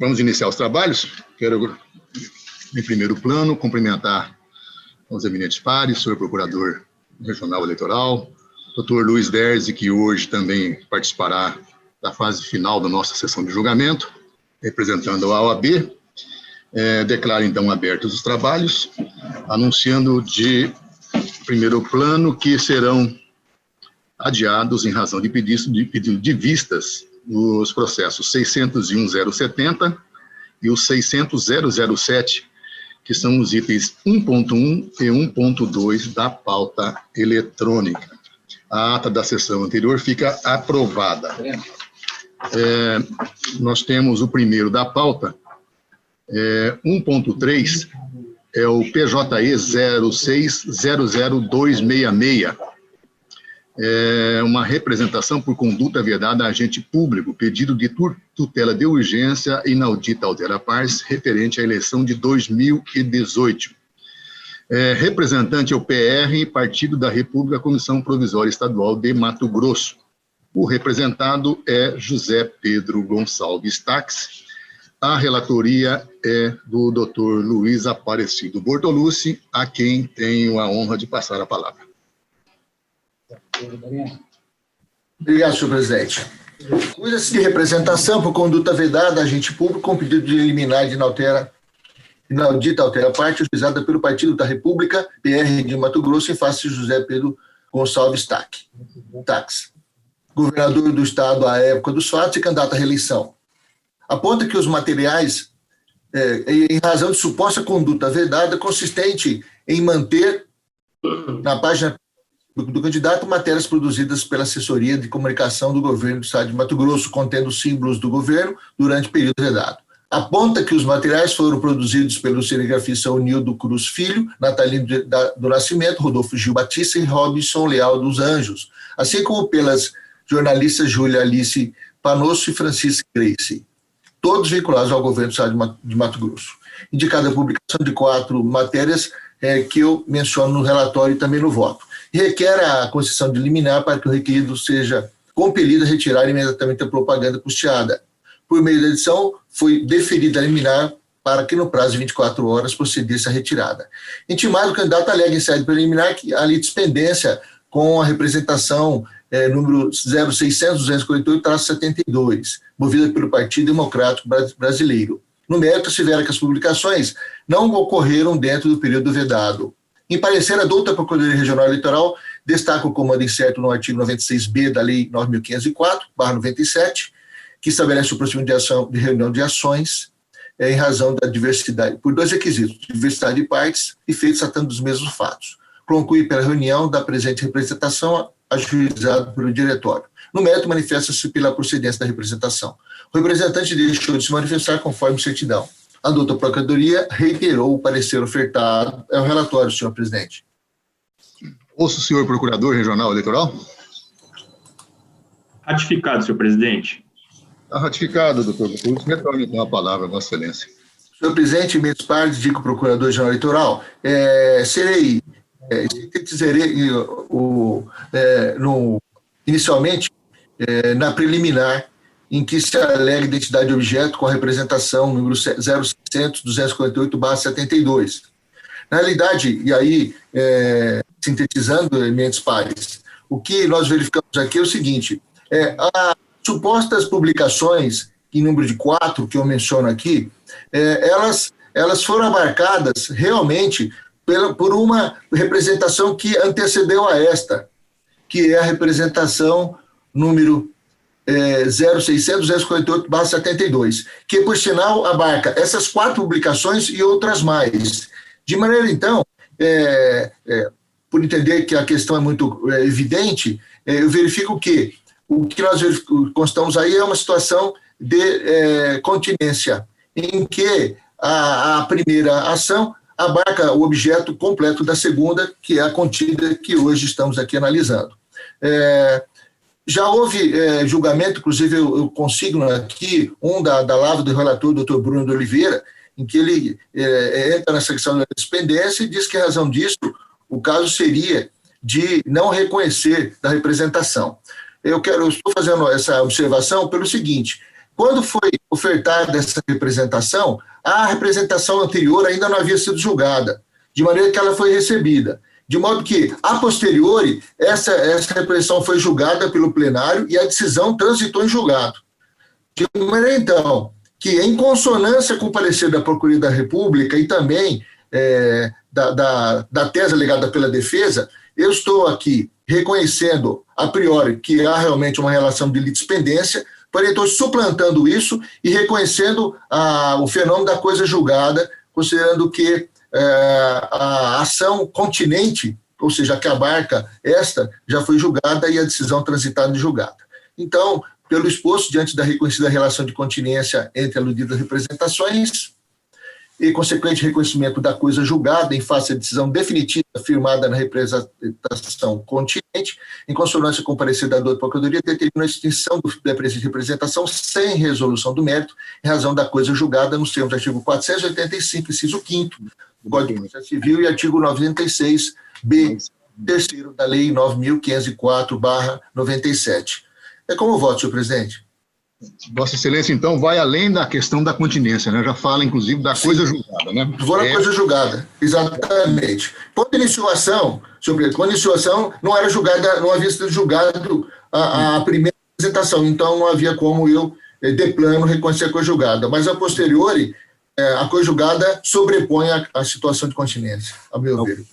Vamos iniciar os trabalhos. Quero, em primeiro plano, cumprimentar os eminentes pares, senhor Procurador Regional Eleitoral, doutor Luiz Derzi, que hoje também participará da fase final da nossa sessão de julgamento, representando a OAB. Declaro, então, abertos os trabalhos, anunciando de primeiro plano que serão adiados em razão de pedido de vistas os processos 601.070 e os 600.007, que são os itens 1.1 e 1.2 da pauta eletrônica. A ata da sessão anterior fica aprovada. Nós temos o primeiro da pauta, 1.3, é o PJE 0600266, uma representação por conduta vedada a agente público, pedido de tutela de urgência inaudita altera pars, referente à eleição de 2018. Representante é o PR, Partido da República, Comissão Provisória Estadual de Mato Grosso. O representado é José Pedro Gonçalves Tax. A relatoria é do Dr. Luiz Aparecido Bortolucci, a quem tenho a honra de passar a palavra. Obrigado, senhor presidente. Cuida-se de representação por conduta vedada a agente público com pedido de liminar de inaudita altera parte, utilizada pelo Partido da República, PR de Mato Grosso, em face de José Pedro Gonçalves Tax, governador do estado à época dos fatos e candidato à reeleição. Aponta que os materiais, em razão de suposta conduta vedada, consistente em manter na página do candidato matérias produzidas pela assessoria de comunicação do governo do estado de Mato Grosso, contendo símbolos do governo durante o período vedado. Aponta que os materiais foram produzidos pelo cinegrafista Onildo Cruz Filho, Natalino do Nascimento, Rodolfo Gil Batista e Robinson Leal dos Anjos, assim como pelas jornalistas Júlia Alice Panosso e Francisca Grace, todos vinculados ao governo do estado de Mato Grosso. Indicada a publicação de 4 matérias que eu menciono no relatório e também no voto. E requer a concessão de liminar para que o requerido seja compelido a retirar imediatamente a propaganda custeada. Por meio da edição, foi deferida a liminar para que no prazo de 24 horas procedesse a retirada. Intimado, o candidato alega em sede preliminar que há litisπendência com a representação número 0600-248-72, movida pelo Partido Democrático Brasileiro. No mérito, assevera que as publicações não ocorreram dentro do período vedado. Em parecer, a douta Procuradoria Regional Eleitoral destaca o comando incerto no artigo 96b da Lei 9.504/97, que estabelece o procedimento de reunião de ações em razão da diversidade, por 2 requisitos: diversidade de partes e feitos tratando dos mesmos fatos. Conclui pela reunião da presente representação ajuizado pelo diretório. No mérito, manifesta-se pela procedência da representação. O representante deixou de se manifestar conforme certidão. A douta Procuradoria reiterou o parecer ofertado. É o relatório, senhor presidente. Ouço o senhor Procurador Regional Eleitoral. Ratificado, senhor presidente. Está ratificado, doutor. Retorno, então, a palavra, Vossa Excelência. Senhor presidente, meus pares, digo ao Procurador-Geral Eleitoral, sintetizarei inicialmente na preliminar, em que se alega identidade de objeto com a representação número 0600-248/72. Na realidade, e aí, sintetizando, eminentes pares, o que nós verificamos aqui é o seguinte: as supostas publicações, em número de 4, que eu menciono aqui, elas foram abarcadas realmente por uma representação que antecedeu a esta, que é a representação número 0600-248/72, que, por sinal, abarca essas 4 publicações e outras mais. De maneira, então, por entender que a questão é muito evidente, eu verifico que o que nós constatamos aí é uma situação de continência, em que a primeira ação abarca o objeto completo da segunda, que é a contida que hoje estamos aqui analisando. Já houve julgamento, inclusive eu consigno aqui da lavra do relator, doutor Bruno de Oliveira, em que ele entra nessa questão da despendência e diz que, em razão disso, o caso seria de não reconhecer da representação. Eu estou fazendo essa observação pelo seguinte: Quando foi ofertada essa representação, a representação anterior ainda não havia sido julgada, de maneira que ela foi recebida. De modo que, a posteriori, essa representação foi julgada pelo plenário e a decisão transitou em julgado. De maneira, então, que em consonância com o parecer da Procuradoria da República e também da tese alegada pela defesa, eu estou aqui reconhecendo, a priori, que há realmente uma relação de litispendência, porém estou suplantando isso e reconhecendo o fenômeno da coisa julgada, considerando que a ação continente, ou seja, que abarca esta, já foi julgada e a decisão transitada em julgada. Então, pelo exposto, diante da reconhecida relação de continência entre aludidas representações e consequente reconhecimento da coisa julgada em face da decisão definitiva firmada na representação continente, em consonância com o parecer da Procuradoria, determina a extinção da presente representação sem resolução do mérito, em razão da coisa julgada nos termos do artigo 485, inciso 5º, do Código de Processo Civil e artigo 96b, terceiro da Lei 9.504/97. É como voto, senhor presidente. Vossa Excelência, então, vai além da questão da continência, né? Já fala, inclusive, da coisa julgada, né? Vou na coisa julgada, exatamente. Quando iniciou a ação, senhor presidente, quando iniciou a ação, não era julgada, não havia sido julgado a primeira apresentação, então não havia como eu, de plano, reconhecer a coisa julgada. Mas, a posteriori, a coisa julgada sobrepõe a situação de continência, a meu ver.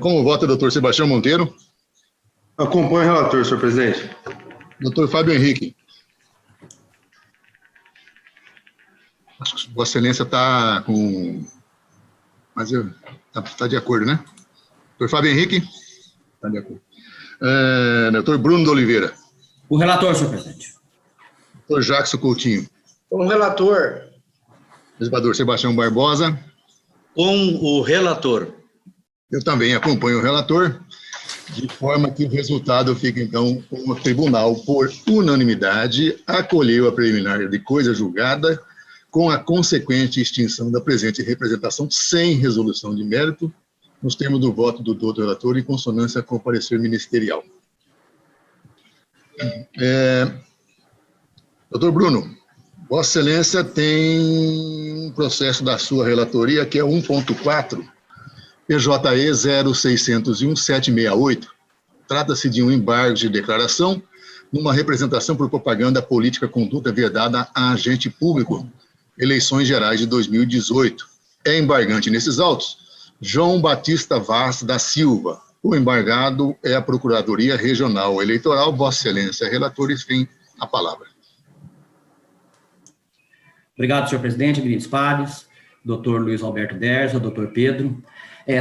Como vota o doutor Sebastião Monteiro? Acompanho o relator, senhor presidente. Doutor Fábio Henrique. Acho que Vossa Excelência está com... Mas está de acordo, né? Doutor Fábio Henrique? Está de acordo. Doutor Bruno de Oliveira. O relator, senhor presidente. Doutor Jackson Coutinho. Com o relator. Desembargador Sebastião Barbosa. Com o relator. Eu também acompanho o relator, de forma que o resultado fica, então, o tribunal, por unanimidade, acolheu a preliminar de coisa julgada, com a consequente extinção da presente representação sem resolução de mérito, nos termos do voto do doutor relator, em consonância com o parecer ministerial. Doutor Bruno, Vossa Excelência tem um processo da sua relatoria, que é 1.4, PJE 0601-768. Trata-se de um embargo de declaração numa representação por propaganda política conduta vedada a agente público, eleições gerais de 2018. É embargante nesses autos João Batista Vaz da Silva. O embargado é a Procuradoria Regional Eleitoral. Vossa Excelência, relatores, tem a palavra. Obrigado, senhor presidente, eminentes pares, doutor Luiz Alberto Derza, doutor Pedro.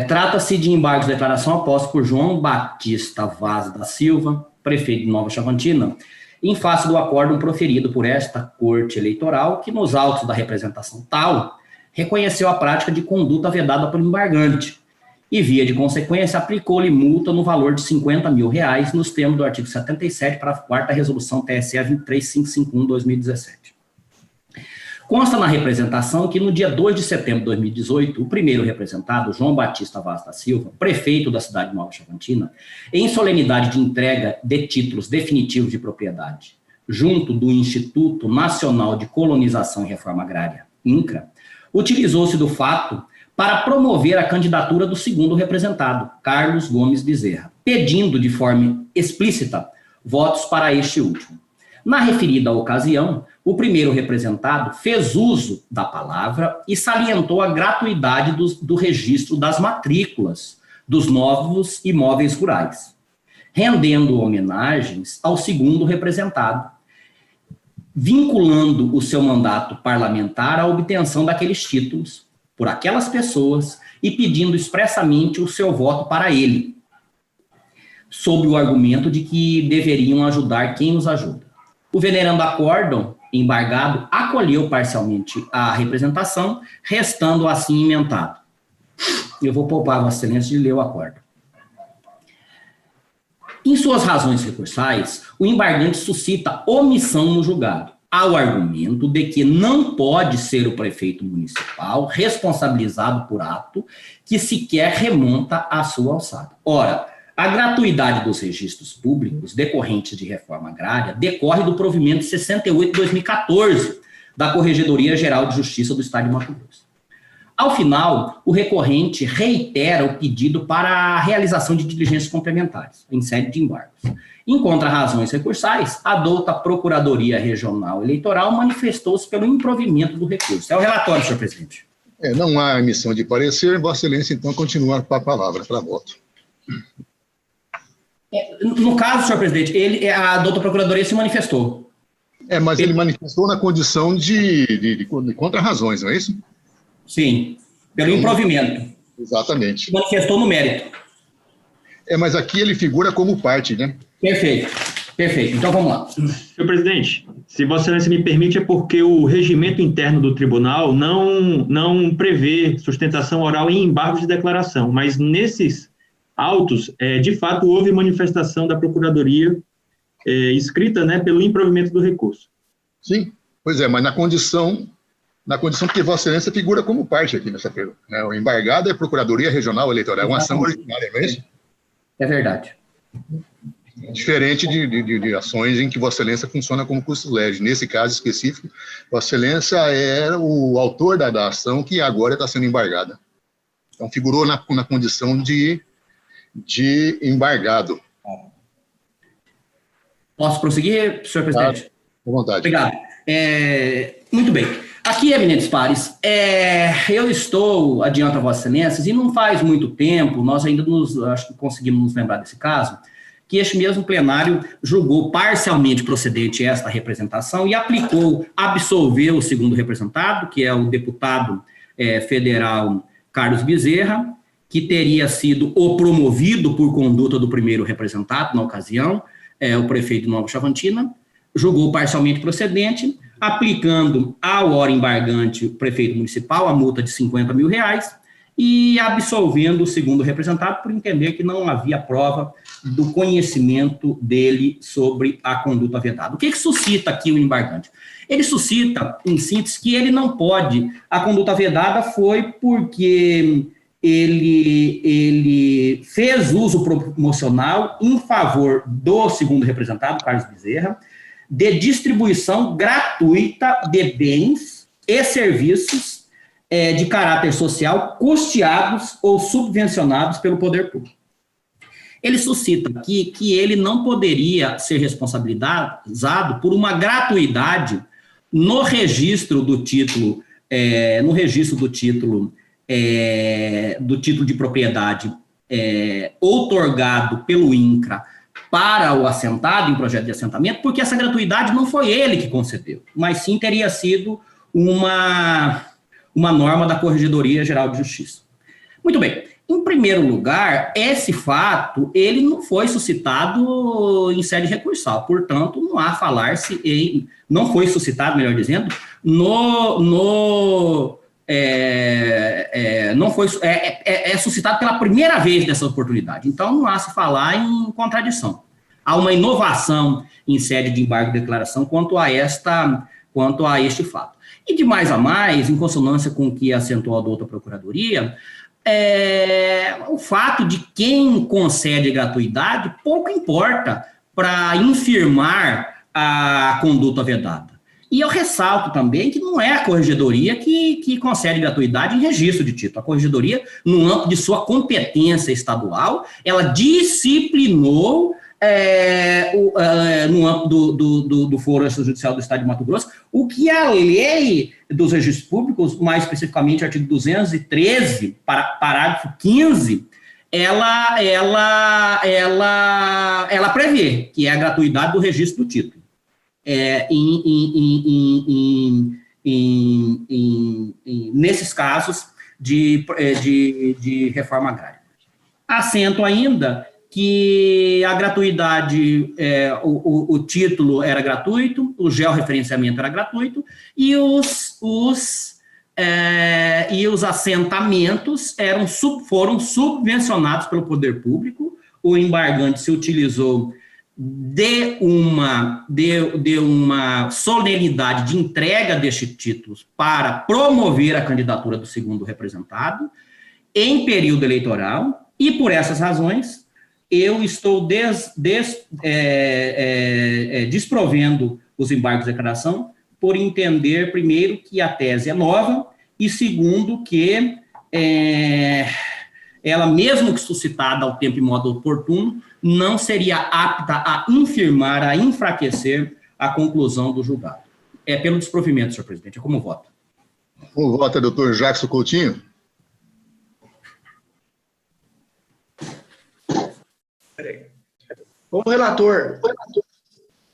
Trata-se de embargos de declaração aposta por João Batista Vaz da Silva, prefeito de Nova Chavantina, em face do acórdão proferido por esta Corte Eleitoral, que nos autos da representação tal, reconheceu a prática de conduta vedada pelo embargante e, via de consequência, aplicou-lhe multa no valor de R$50 mil, nos termos do artigo 77, para a 4ª resolução TSE 23551/2017. Consta na representação que no dia 2 de setembro de 2018, o primeiro representado, João Batista Vaz da Silva, prefeito da cidade de Nova Chavantina, em solenidade de entrega de títulos definitivos de propriedade, junto do Instituto Nacional de Colonização e Reforma Agrária, INCRA, utilizou-se do fato para promover a candidatura do segundo representado, Carlos Gomes Bezerra, pedindo de forma explícita votos para este último. Na referida ocasião, o primeiro representado fez uso da palavra e salientou a gratuidade do registro das matrículas dos novos imóveis rurais, rendendo homenagens ao segundo representado, vinculando o seu mandato parlamentar à obtenção daqueles títulos por aquelas pessoas e pedindo expressamente o seu voto para ele, sob o argumento de que deveriam ajudar quem nos ajuda. O venerando acórdão embargado acolheu parcialmente a representação, restando assim emendado. Eu vou poupar Vossa Excelência de ler o acórdão. Em suas razões recursais, o embargante suscita omissão no julgado, ao argumento de que não pode ser o prefeito municipal responsabilizado por ato que sequer remonta à sua alçada. Ora, A gratuidade dos registros públicos decorrentes de reforma agrária decorre do provimento 68 de 2014 da Corregedoria Geral de Justiça do Estado de Mato Grosso. Ao final, o recorrente reitera o pedido para a realização de diligências complementares, em sede de embargos. Encontra razões recursais, a douta Procuradoria Regional Eleitoral manifestou-se pelo improvimento do recurso. É o relatório, senhor presidente. Não há emissão de parecer, Vossa Excelência, então, continua com a palavra para voto. No caso, senhor presidente, a douta Procuradoria se manifestou. Mas ele manifestou na condição de contra-razões, não é isso? Sim, pelo improvimento. Exatamente. Se manifestou no mérito. Mas aqui ele figura como parte, né? Perfeito. Então, vamos lá. Senhor presidente, se Vossa Excelência me permite, é porque o regimento interno do tribunal não prevê sustentação oral em embargos de declaração, mas nesses autos, de fato, houve manifestação da Procuradoria escrita, né, pelo improvimento do recurso. Sim, pois mas na condição porque Vossa Excelência figura como parte aqui nessa pergunta. Né? O embargado é a Procuradoria Regional Eleitoral, é uma ação originária, não é isso? É verdade. Diferente de ações em que Vossa Excelência funciona como custos legis. Nesse caso específico, Vossa Excelência era o autor da ação que agora está sendo embargada. Então, figurou na condição de embargado. Posso prosseguir, senhor presidente? À vontade. Obrigado. Muito bem. Aqui, eminentes pares, eu estou, adianto a Vossa Excelências, e não faz muito tempo, nós ainda acho que conseguimos nos lembrar desse caso, que este mesmo plenário julgou parcialmente procedente esta representação e absolveu o segundo representado, que é o deputado federal Carlos Bezerra, que teria sido o promovido por conduta do primeiro representado, na ocasião, o prefeito de Nova Chavantina, julgou parcialmente procedente, aplicando ao ora embargante, o prefeito municipal, a multa de R$50 mil e absolvendo o segundo representado por entender que não havia prova do conhecimento dele sobre a conduta vedada. O que suscita aqui o embargante? Ele suscita, em síntese, que ele não pode, a conduta vedada foi porque ele fez uso promocional em favor do segundo representado, Carlos Bezerra, de distribuição gratuita de bens e serviços de caráter social custeados ou subvencionados pelo poder público. Ele suscita aqui que ele não poderia ser responsabilizado por uma gratuidade no registro do título, do título de propriedade outorgado pelo INCRA para o assentado em projeto de assentamento, porque essa gratuidade não foi ele que concedeu, mas sim teria sido uma norma da Corregedoria Geral de Justiça. Muito bem. Em primeiro lugar, esse fato, ele não foi suscitado em sede recursal, portanto, não há falar-se não foi suscitado, melhor dizendo, suscitado pela primeira vez dessa oportunidade. Então, não há se falar em contradição. Há uma inovação em sede de embargo de declaração quanto a este fato. E de mais a mais, em consonância com o que assentou a douta Procuradoria, o fato de quem concede gratuidade pouco importa para infirmar a conduta vedada. E eu ressalto também que não é a Corregedoria que concede gratuidade em registro de título. A Corregedoria, no âmbito de sua competência estadual, ela disciplinou no âmbito do Foro Extrajudicial do Estado de Mato Grosso, o que a lei dos registros públicos, mais especificamente o artigo 213, parágrafo 15, ela prevê, que é a gratuidade do registro do título. Nesses casos de reforma agrária. Assento ainda que a gratuidade, o título era gratuito, o georreferenciamento era gratuito, e os assentamentos foram subvencionados pelo poder público. O embargante se utilizou de uma solenidade de entrega destes títulos para promover a candidatura do segundo representado em período eleitoral, e por essas razões eu estou desprovendo os embargos de declaração por entender, primeiro, que a tese é nova e, segundo, que ela, mesmo que suscitada ao tempo e modo oportuno, não seria apta a infirmar, a enfraquecer a conclusão do julgado. É pelo desprovimento, senhor presidente. É como voto. O voto é doutor Jackson Coutinho. Como relator.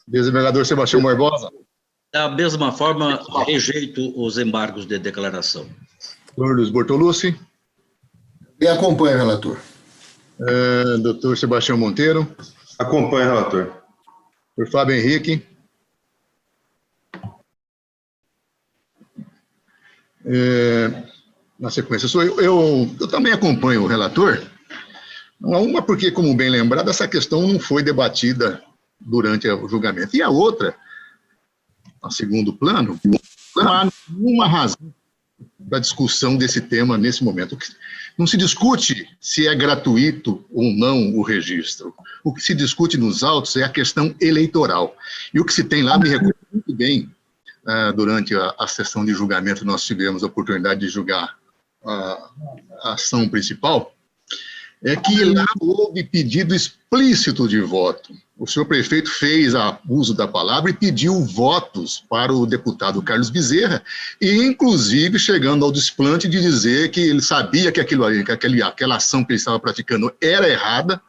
Desembargador Sebastião Barbosa. Da mesma forma, rejeito os embargos de declaração. Doutor Luiz Bortolucci. E acompanha, relator. Doutor Sebastião Monteiro. Acompanho, relator. Doutor Fábio Henrique. Na sequência, sou eu. Eu também acompanho o relator. Uma porque, como bem lembrado, essa questão não foi debatida durante o julgamento. E a outra, a segundo plano, não há nenhuma razão para discussão desse tema nesse momento. Não se discute se é gratuito ou não o registro. O que se discute nos autos é a questão eleitoral. E o que se tem lá, me recordo muito bem, durante a sessão de julgamento, nós tivemos a oportunidade de julgar a ação principal, é que lá houve pedido explícito de voto. O senhor prefeito fez uso da palavra e pediu votos para o deputado Carlos Bezerra, e inclusive chegando ao desplante de dizer que ele sabia que aquela ação que ele estava praticando era errada,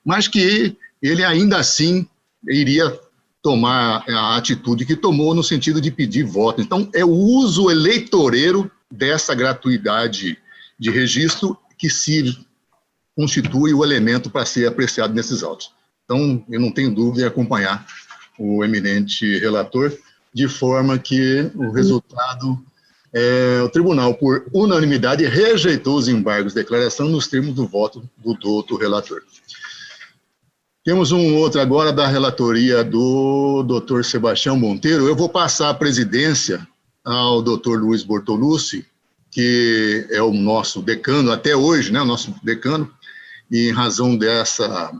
mas que ele ainda assim iria tomar a atitude que tomou no sentido de pedir voto. Então, é o uso eleitoreiro dessa gratuidade de registro que se constitui o elemento para ser apreciado nesses autos. Então, eu não tenho dúvida em acompanhar o eminente relator, de forma que o resultado, o tribunal, por unanimidade, rejeitou os embargos de declaração nos termos do voto do douto relator. Temos um outro agora da relatoria do doutor Sebastião Monteiro. Eu vou passar a presidência ao doutor Luiz Bortolucci, que é o nosso decano até hoje, né, o nosso decano, e em razão dessa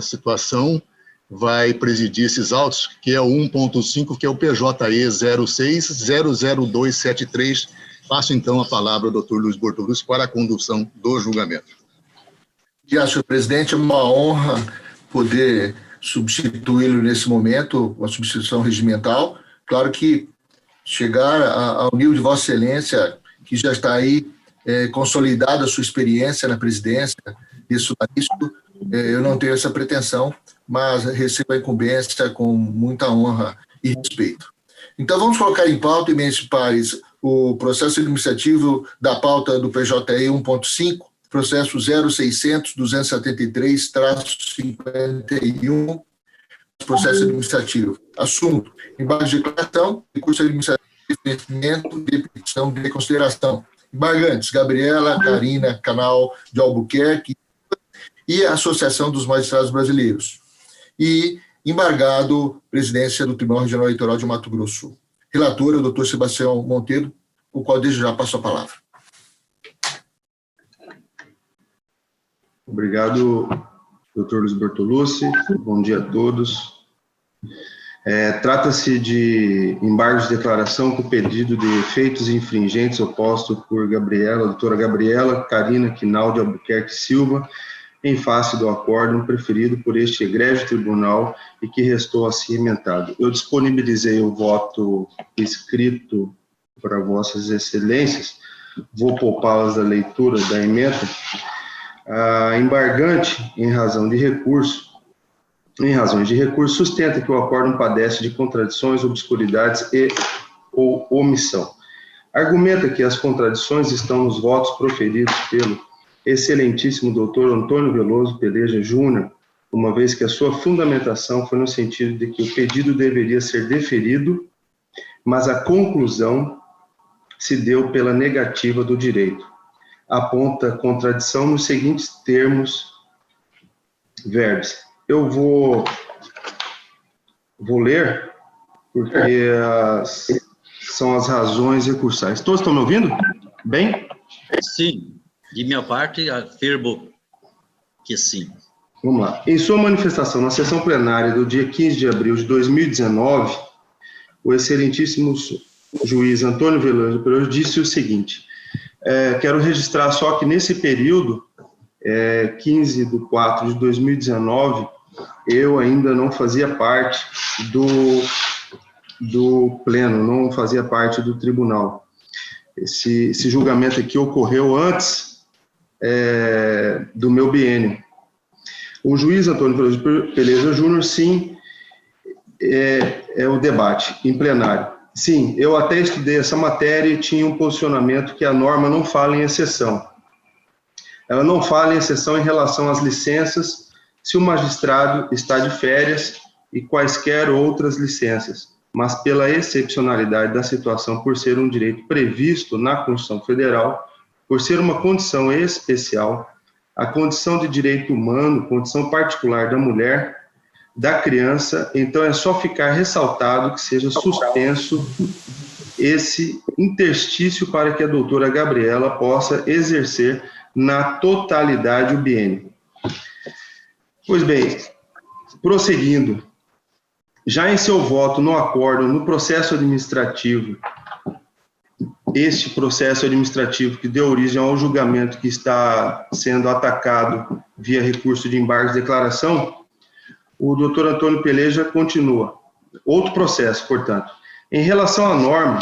situação, vai presidir esses autos, que é o 1.5, que é o PJE 06-00273. Passo, então, a palavra ao doutor Luiz Bortolucci para a condução do julgamento. Obrigado, senhor presidente. É uma honra poder substituí-lo nesse momento, uma substituição regimental. Claro que chegar ao nível de Vossa Excelência, que já está aí consolidada a sua experiência na presidência, isso, eu não tenho essa pretensão, mas recebo a incumbência com muita honra e respeito. Então, vamos colocar em pauta, eminentes pares, o processo administrativo da pauta do PJE 1.5, processo 0600-273-51, processo administrativo. Assunto: embargo de declaração, recurso administrativo de investimento de petição de consideração. Embargantes: Gabriela, Karina, Canal de Albuquerque e a Associação dos Magistrados Brasileiros. E embargado, presidência do Tribunal Regional Eleitoral de Mato Grosso do Sul. Relator é o doutor Sebastião Monteiro, o qual desde já passo a palavra. Obrigado, doutor Luiz Bortolucci. Bom dia a todos. Trata-se de embargos de declaração com pedido de efeitos infringentes oposto por doutora Gabriela Karina Quinal de Albuquerque Silva, em face do acórdão preferido por este egrégio tribunal e que restou assim emendado. Eu disponibilizei o voto escrito para vossas excelências, vou poupá-las da leitura da emenda. A embargante, em razões de recurso, sustenta que o acórdão padece de contradições, obscuridades ou omissão. Argumenta que as contradições estão nos votos proferidos pelo excelentíssimo doutor Antônio Veloso Peleja Júnior, uma vez que a sua fundamentação foi no sentido de que o pedido deveria ser deferido, mas a conclusão se deu pela negativa do direito. Aponta contradição nos seguintes termos verbos. Eu vou ler, porque são as razões recursais. Todos estão me ouvindo? Bem? Sim. De minha parte, afirmo que sim. Vamos lá. Em sua manifestação na sessão plenária do dia 15 de abril de 2019, o excelentíssimo juiz Antônio Veloso Pereira disse o seguinte: quero registrar só que nesse período, 15/4/2019, eu ainda não fazia parte do pleno, não fazia parte do tribunal. Esse julgamento aqui ocorreu antes do meu biênio. O juiz Antônio Peleza Júnior, sim, é o debate em plenário. Sim, eu até estudei essa matéria e tinha um posicionamento que a norma não fala em exceção. Ela não fala em exceção em relação às licenças, se o magistrado está de férias e quaisquer outras licenças, mas pela excepcionalidade da situação, por ser um direito previsto na Constituição Federal, por ser uma condição especial, a condição de direito humano, condição particular da mulher, da criança, então é só ficar ressaltado que seja suspenso esse interstício para que a doutora Gabriela possa exercer na totalidade o biênio. Pois bem, prosseguindo, já em seu voto no acordo, no processo administrativo, este processo administrativo que deu origem ao julgamento que está sendo atacado via recurso de embargo de declaração, o doutor Antônio Peleja continua. Outro processo, portanto. Em relação à norma,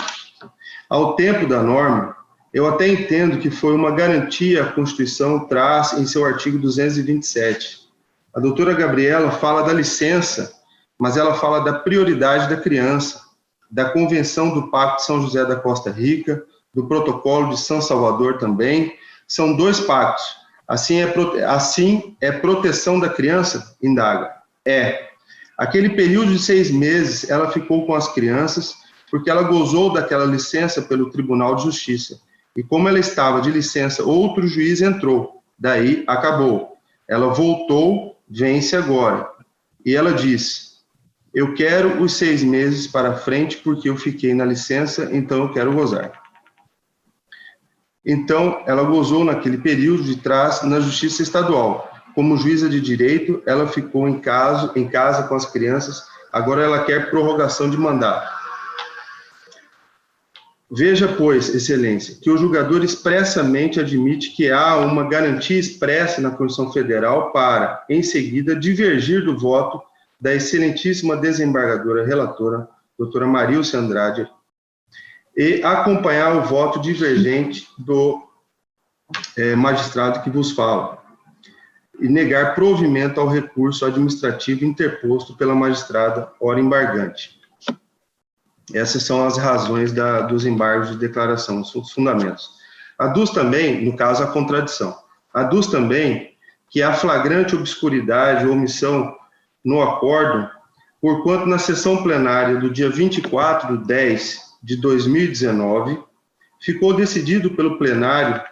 ao tempo da norma, eu até entendo que foi uma garantia a Constituição traz em seu artigo 227. A doutora Gabriela fala da licença, mas ela fala da prioridade da criança, da Convenção do Pacto de São José da Costa Rica, do Protocolo de São Salvador também. São dois pactos. Assim é proteção da criança? Indaga. Aquele período de 6 meses, ela ficou com as crianças, porque ela gozou daquela licença pelo Tribunal de Justiça. E como ela estava de licença, outro juiz entrou. Daí, acabou. Ela voltou, vence agora. E ela diz: eu quero os 6 meses para frente, porque eu fiquei na licença, então eu quero gozar. Então, ela gozou naquele período de trás na Justiça Estadual. Como juíza de direito, ela ficou em casa com as crianças, agora ela quer prorrogação de mandato. Veja, pois, excelência, que o julgador expressamente admite que há uma garantia expressa na Constituição Federal para, em seguida, divergir do voto da excelentíssima desembargadora relatora, doutora Marilce Andrade, e acompanhar o voto divergente do magistrado que vos fala, e negar provimento ao recurso administrativo interposto pela magistrada ora embargante. Essas são as razões dos embargos de declaração, são os fundamentos. Aduz também, no caso, a contradição. Aduz também que há flagrante obscuridade ou omissão no acórdão, porquanto na sessão plenária do dia 24/10/2019, ficou decidido pelo plenário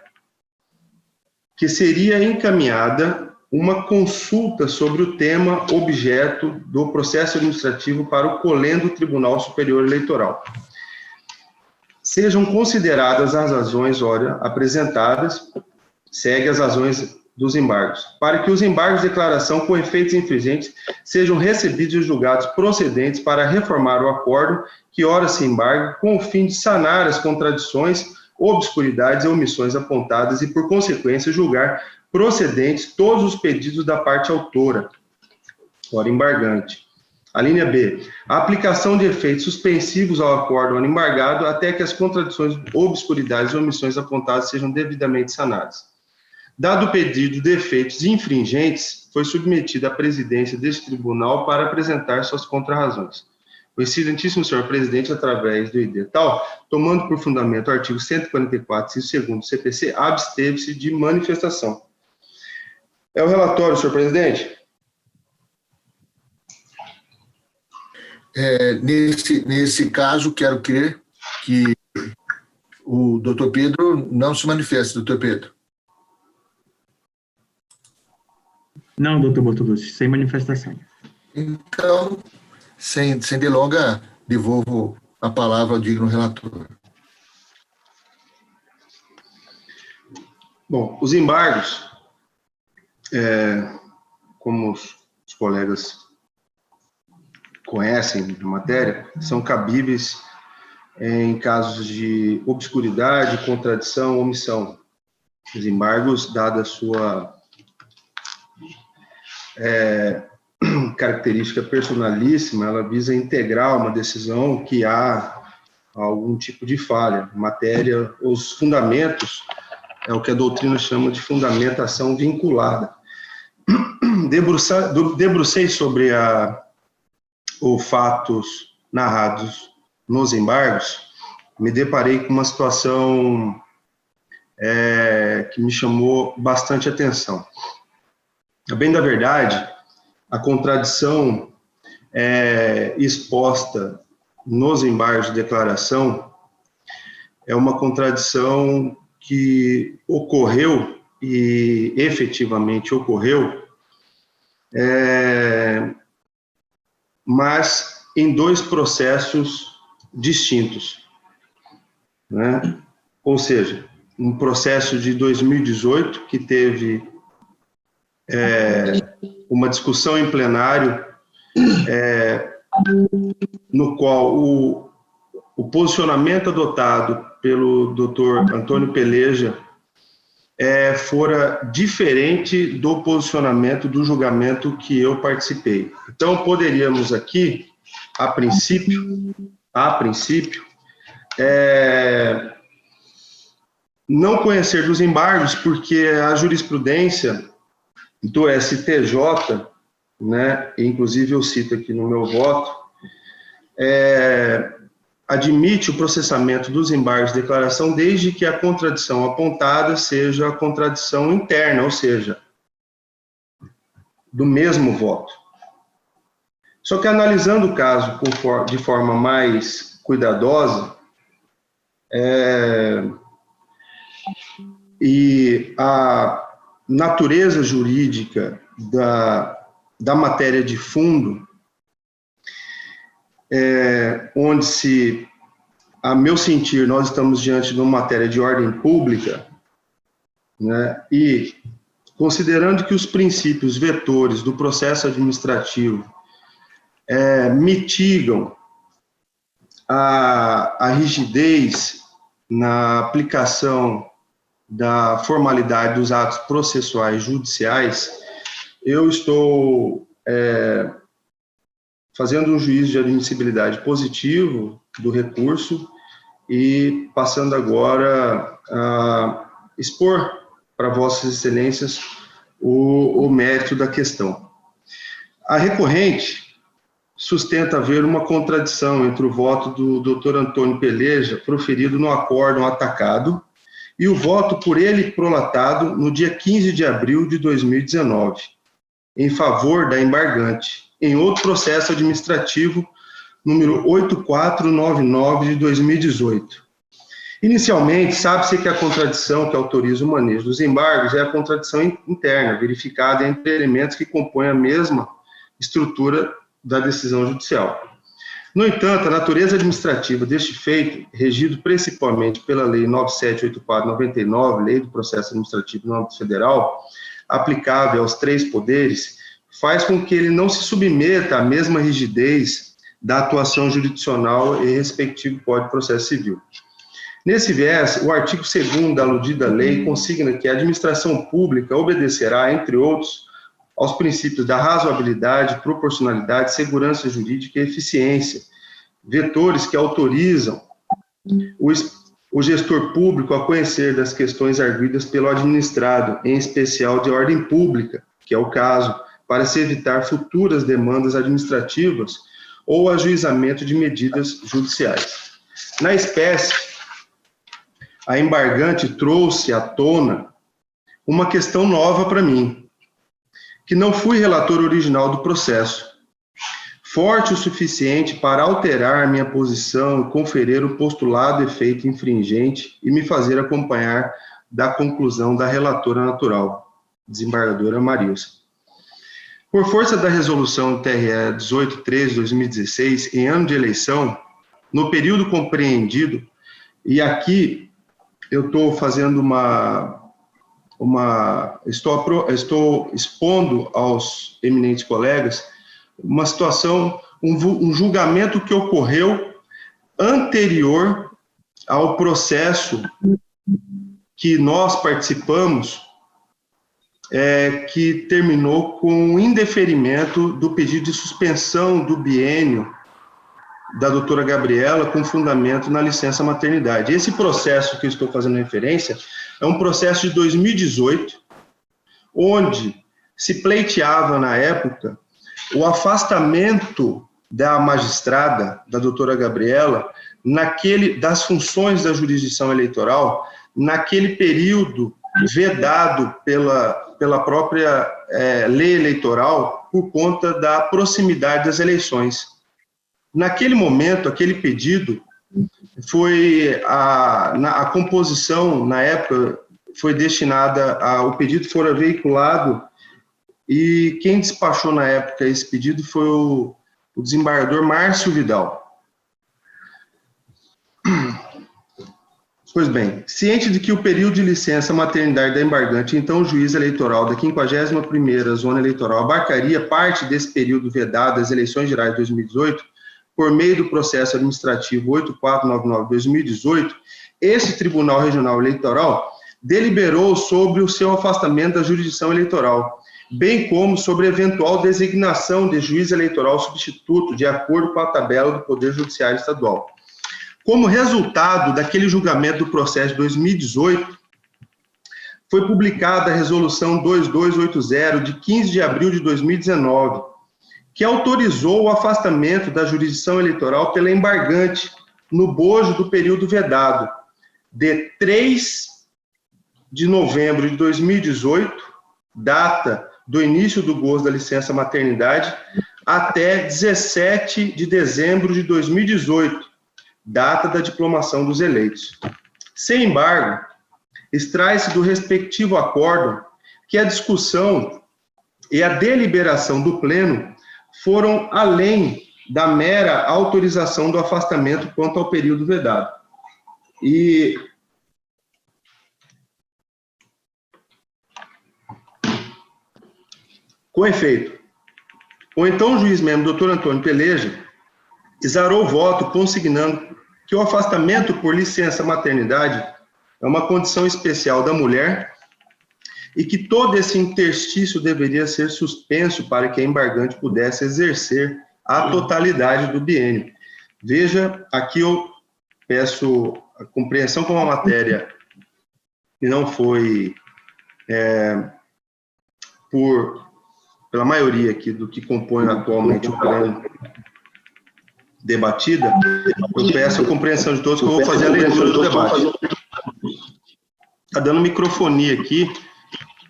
que seria encaminhada uma consulta sobre o tema objeto do processo administrativo para o colendo do Tribunal Superior Eleitoral. Sejam consideradas as razões, ora, apresentadas, segue as razões dos embargos, para que os embargos de declaração com efeitos infringentes sejam recebidos e julgados procedentes para reformar o acordo que ora se embarga, com o fim de sanar as contradições, obscuridades e omissões apontadas e, por consequência, julgar procedentes todos os pedidos da parte autora, ora embargante. A linha B, a aplicação de efeitos suspensivos ao acordo ora embargado até que as contradições, obscuridades e omissões apontadas sejam devidamente sanadas. Dado o pedido de efeitos infringentes, foi submetido à presidência deste tribunal para apresentar suas contrarrazões. O excelentíssimo senhor presidente, através do IDETAL, tomando por fundamento o artigo 144, inciso 2º do CPC, absteve-se de manifestação. É o relatório, senhor presidente? Nesse caso, quero crer que o doutor Pedro não se manifeste, doutor Pedro. Não, doutor Bortolucci, sem manifestação. Então, sem delonga, devolvo a palavra ao digno relator. Bom, os embargos como os colegas conhecem a matéria, são cabíveis em casos de obscuridade, contradição, omissão. Os embargos, dada a sua característica personalíssima, ela visa integrar uma decisão que há algum tipo de falha. Matéria, os fundamentos, é o que a doutrina chama de fundamentação vinculada. Debrucei sobre os fatos narrados nos embargos, me deparei com uma situação que me chamou bastante atenção. A bem da verdade, a contradição exposta nos embargos de declaração é uma contradição que ocorreu e efetivamente ocorreu, mas em dois processos distintos, né? Ou seja, um processo de 2018 que teve uma discussão em plenário, no qual o posicionamento adotado pelo Dr. Antônio Peleja fora diferente do posicionamento do julgamento que eu participei. Então, poderíamos aqui, a princípio, não conhecer dos embargos, porque a jurisprudência do STJ, né, inclusive eu cito aqui no meu voto, admite o processamento dos embargos de declaração desde que a contradição apontada seja a contradição interna, ou seja, do mesmo voto. Só que analisando o caso de forma mais cuidadosa, e a natureza jurídica da matéria de fundo, onde a meu sentir, nós estamos diante de uma matéria de ordem pública, né, e considerando que os princípios vetores do processo administrativo mitigam a rigidez na aplicação da formalidade dos atos processuais judiciais, eu estou fazendo um juízo de admissibilidade positivo do recurso e passando agora a expor para Vossas Excelências o mérito da questão. A recorrente sustenta haver uma contradição entre o voto do Dr. Antônio Peleja, proferido no acórdão atacado, e o voto por ele prolatado no dia 15 de abril de 2019, em favor da embargante, em outro processo administrativo, número 8499 de 2018. Inicialmente, sabe-se que a contradição que autoriza o manejo dos embargos é a contradição interna, verificada entre elementos que compõem a mesma estrutura da decisão judicial. No entanto, a natureza administrativa deste feito, regido principalmente pela Lei 9784/99, Lei do Processo Administrativo no âmbito federal, aplicável aos três poderes, faz com que ele não se submeta à mesma rigidez da atuação jurisdicional e respectivo Código de Processo Civil. Nesse viés, o artigo 2º da aludida lei consigna que a administração pública obedecerá, entre outros, aos princípios da razoabilidade, proporcionalidade, segurança jurídica e eficiência, vetores que autorizam o gestor público a conhecer das questões arguidas pelo administrado, em especial de ordem pública, que é o caso, para se evitar futuras demandas administrativas ou ajuizamento de medidas judiciais. Na espécie, a embargante trouxe à tona uma questão nova para mim, que não fui relator original do processo, forte o suficiente para alterar minha posição e conferir o postulado efeito infringente e me fazer acompanhar da conclusão da relatora natural, desembargadora Marilsa. Por força da resolução TRE 1813/2016, em ano de eleição, no período compreendido, e aqui eu estou fazendo estou expondo aos eminentes colegas uma situação, um julgamento que ocorreu anterior ao processo que nós participamos, que terminou com o indeferimento do pedido de suspensão do biênio da doutora Gabriela com fundamento na licença maternidade. Esse processo que eu estou fazendo referência é um processo de 2018, onde se pleiteava, na época, o afastamento da magistrada, da doutora Gabriela, das funções da jurisdição eleitoral, naquele período vedado pela própria lei eleitoral, por conta da proximidade das eleições. Naquele momento, aquele pedido foi a composição, na época, foi destinada o pedido fora veiculado, e quem despachou na época esse pedido foi o desembargador Márcio Vidal. Pois bem, ciente de que o período de licença maternidade da embargante, então juiz eleitoral da 51ª Zona Eleitoral, abarcaria parte desse período vedado às eleições gerais de 2018, por meio do processo administrativo 8499/2018, esse Tribunal Regional Eleitoral deliberou sobre o seu afastamento da jurisdição eleitoral, bem como sobre eventual designação de juiz eleitoral substituto, de acordo com a tabela do Poder Judiciário Estadual. Como resultado daquele julgamento do processo de 2018, foi publicada a Resolução 2280, de 15 de abril de 2019, que autorizou o afastamento da jurisdição eleitoral pela embargante no bojo do período vedado, de 3 de novembro de 2018, data do início do gozo da licença maternidade, até 17 de dezembro de 2018, data da diplomação dos eleitos. Sem embargo, extrai-se do respectivo acórdão que a discussão e a deliberação do Pleno foram além da mera autorização do afastamento quanto ao período vedado. E com efeito, o então juiz membro, doutor Antônio Peleja, exarou o voto consignando que o afastamento por licença maternidade é uma condição especial da mulher e que todo esse interstício deveria ser suspenso para que a embargante pudesse exercer a totalidade do biênio. Veja, aqui eu peço a compreensão com uma matéria que não foi pela maioria aqui do que compõe atualmente o plano debatida, eu peço a compreensão de todos que eu vou fazer a leitura do debate. Está dando microfonia aqui,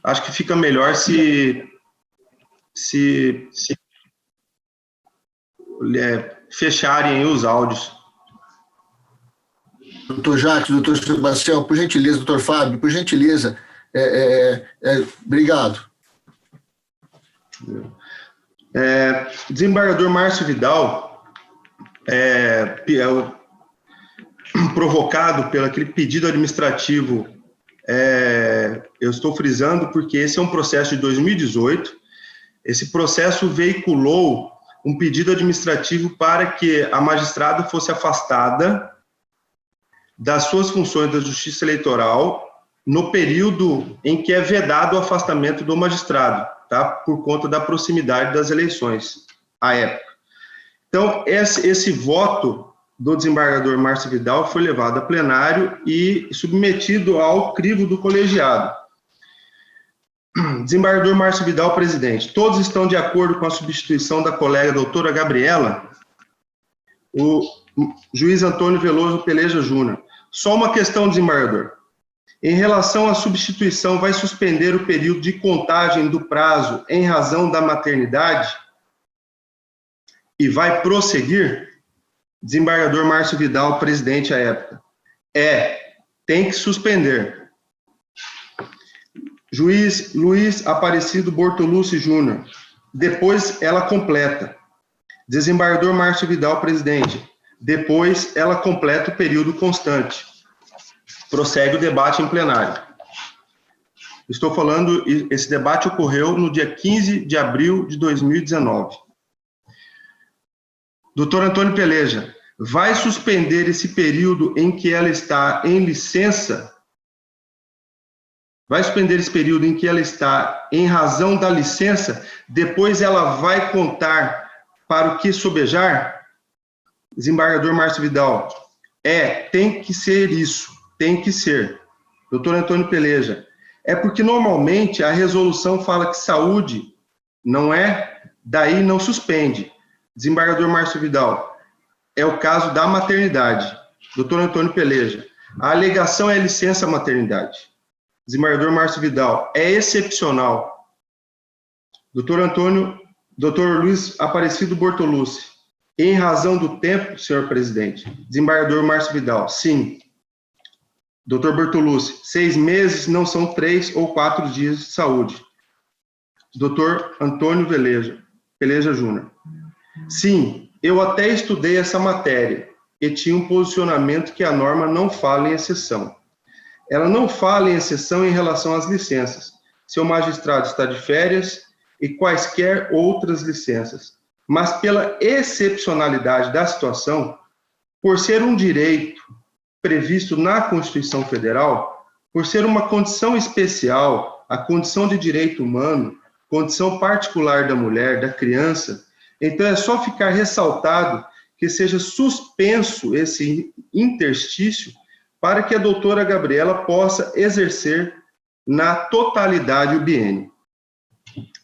acho que fica melhor se fecharem os áudios. Doutor Jacques, doutor Sebastião, por gentileza, doutor Fábio, por gentileza, obrigado. Desembargador Márcio Vidal, provocado pelo aquele pedido administrativo, eu estou frisando porque esse é um processo de 2018, esse processo veiculou um pedido administrativo para que a magistrada fosse afastada das suas funções da Justiça Eleitoral no período em que é vedado o afastamento do magistrado, tá? Por conta da proximidade das eleições à época. Então, esse voto do desembargador Márcio Vidal foi levado a plenário e submetido ao crivo do colegiado. Desembargador Márcio Vidal, presidente, todos estão de acordo com a substituição da colega doutora Gabriela? O juiz Antônio Veloso Peleja Júnior. Só uma questão, desembargador. Em relação à substituição, vai suspender o período de contagem do prazo em razão da maternidade? E vai prosseguir? Desembargador Márcio Vidal, presidente à época. Tem que suspender. Juiz Luiz Aparecido Bortolucci Júnior. Depois ela completa. Desembargador Márcio Vidal, presidente. Depois ela completa o período constante. Prossegue o debate em plenário. Estou falando, esse debate ocorreu no dia 15 de abril de 2019. Doutor Antônio Peleja, vai suspender esse período em que ela está em licença? Vai suspender esse período em que ela está em razão da licença? Depois ela vai contar para o que sobejar? Desembargador Márcio Vidal, tem que ser isso, tem que ser. Doutor Antônio Peleja, é porque normalmente a resolução fala que saúde não é, daí não suspende. Desembargador Márcio Vidal, é o caso da maternidade. Doutor Antônio Peleja, a alegação é licença maternidade. Desembargador Márcio Vidal, é excepcional. Doutor Luiz Aparecido Bortolucci, em razão do tempo, senhor presidente. Desembargador Márcio Vidal, sim. Doutor Bortolucci, 6 meses não são 3 ou 4 dias de saúde. Doutor Antônio Peleja Júnior, sim, eu até estudei essa matéria e tinha um posicionamento que a norma não fala em exceção. Ela não fala em exceção em relação às licenças. Seu magistrado está de férias e quaisquer outras licenças. Mas pela excepcionalidade da situação, por ser um direito previsto na Constituição Federal, por ser uma condição especial, a condição de direito humano, condição particular da mulher, da criança, então é só ficar ressaltado que seja suspenso esse interstício para que a doutora Gabriela possa exercer na totalidade o biênio.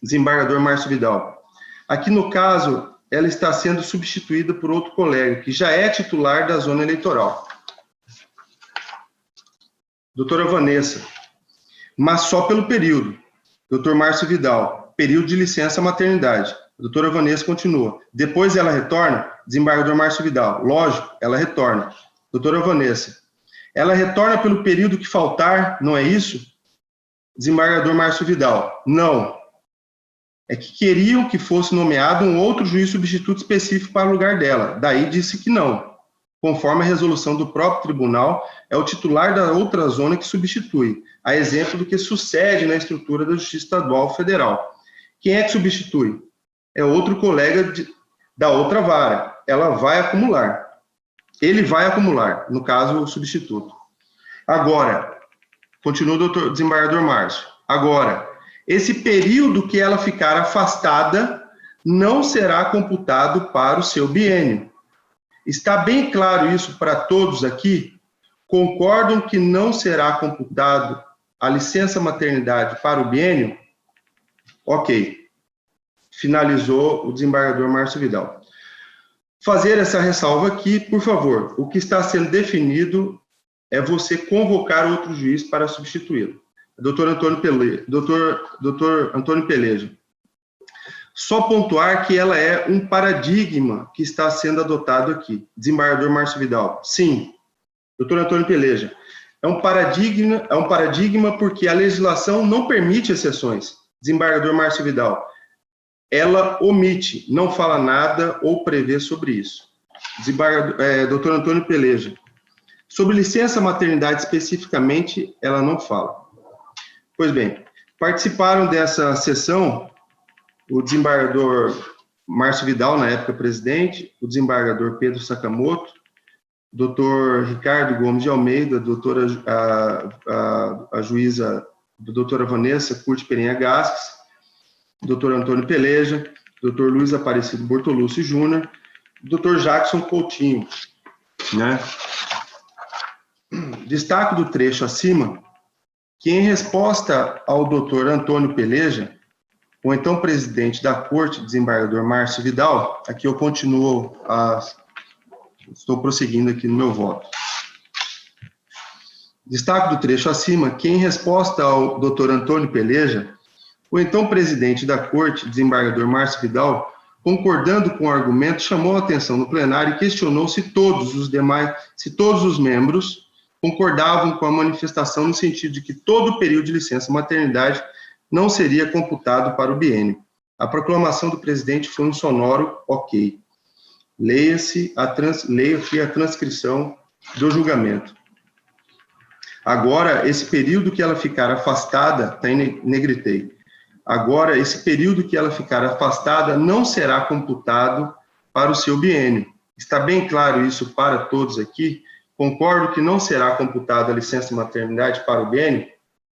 Desembargador Márcio Vidal, aqui no caso, ela está sendo substituída por outro colega, que já é titular da zona eleitoral. Doutora Vanessa, mas só pelo período. Doutor Márcio Vidal, período de licença maternidade. A doutora Vanessa continua. Depois ela retorna? Desembargador Márcio Vidal, lógico, ela retorna. Doutora Vanessa, ela retorna pelo período que faltar, não é isso? Desembargador Márcio Vidal, não. É que queriam que fosse nomeado um outro juiz substituto específico para o lugar dela. Daí disse que não. Conforme a resolução do próprio tribunal, é o titular da outra zona que substitui, a exemplo do que sucede na estrutura da Justiça Estadual Federal. Quem é que substitui? É outro colega da outra vara. Ela vai acumular. Ele vai acumular, no caso, o substituto. Agora, continua o doutor desembargador Márcio. Agora, esse período que ela ficar afastada não será computado para o seu biênio. Está bem claro isso para todos aqui? Concordam que não será computado a licença maternidade para o biênio? Ok. Finalizou o desembargador Márcio Vidal. Fazer essa ressalva aqui, por favor. O que está sendo definido é você convocar outro juiz para substituí-lo. Doutor Antônio Peleja. Só pontuar que ela é um paradigma que está sendo adotado aqui. Desembargador Márcio Vidal. Sim. Doutor Antônio Peleja. É um paradigma porque a legislação não permite exceções. Desembargador Márcio Vidal. Ela omite, não fala nada ou prevê sobre isso. Doutor Antônio Peleja. Sobre licença maternidade especificamente, ela não fala. Pois bem, participaram dessa sessão o desembargador Márcio Vidal, na época presidente, o desembargador Pedro Sakamoto, doutor Ricardo Gomes de Almeida, a juíza doutora Vanessa Curti Perenha Gasques, doutor Antônio Peleja, doutor Luiz Aparecido Bortolucci Júnior, doutor Jackson Coutinho, né? Destaco do trecho acima que, em resposta ao doutor Antônio Peleja, o então presidente da Corte, desembargador Márcio Vidal, aqui eu continuo, estou prosseguindo aqui no meu voto. Destaco do trecho acima que, em resposta ao doutor Antônio Peleja, o então presidente da Corte, desembargador Márcio Vidal, concordando com o argumento, chamou a atenção no plenário e questionou se todos os membros concordavam com a manifestação no sentido de que todo o período de licença maternidade não seria computado para o biênio. A proclamação do presidente foi um sonoro ok. Leia aqui a transcrição do julgamento. Agora, esse período que ela ficar afastada, está em negritei. Agora, esse período que ela ficar afastada não será computado para o seu biênio. Está bem claro isso para todos aqui? Concordo que não será computada a licença maternidade para o biênio?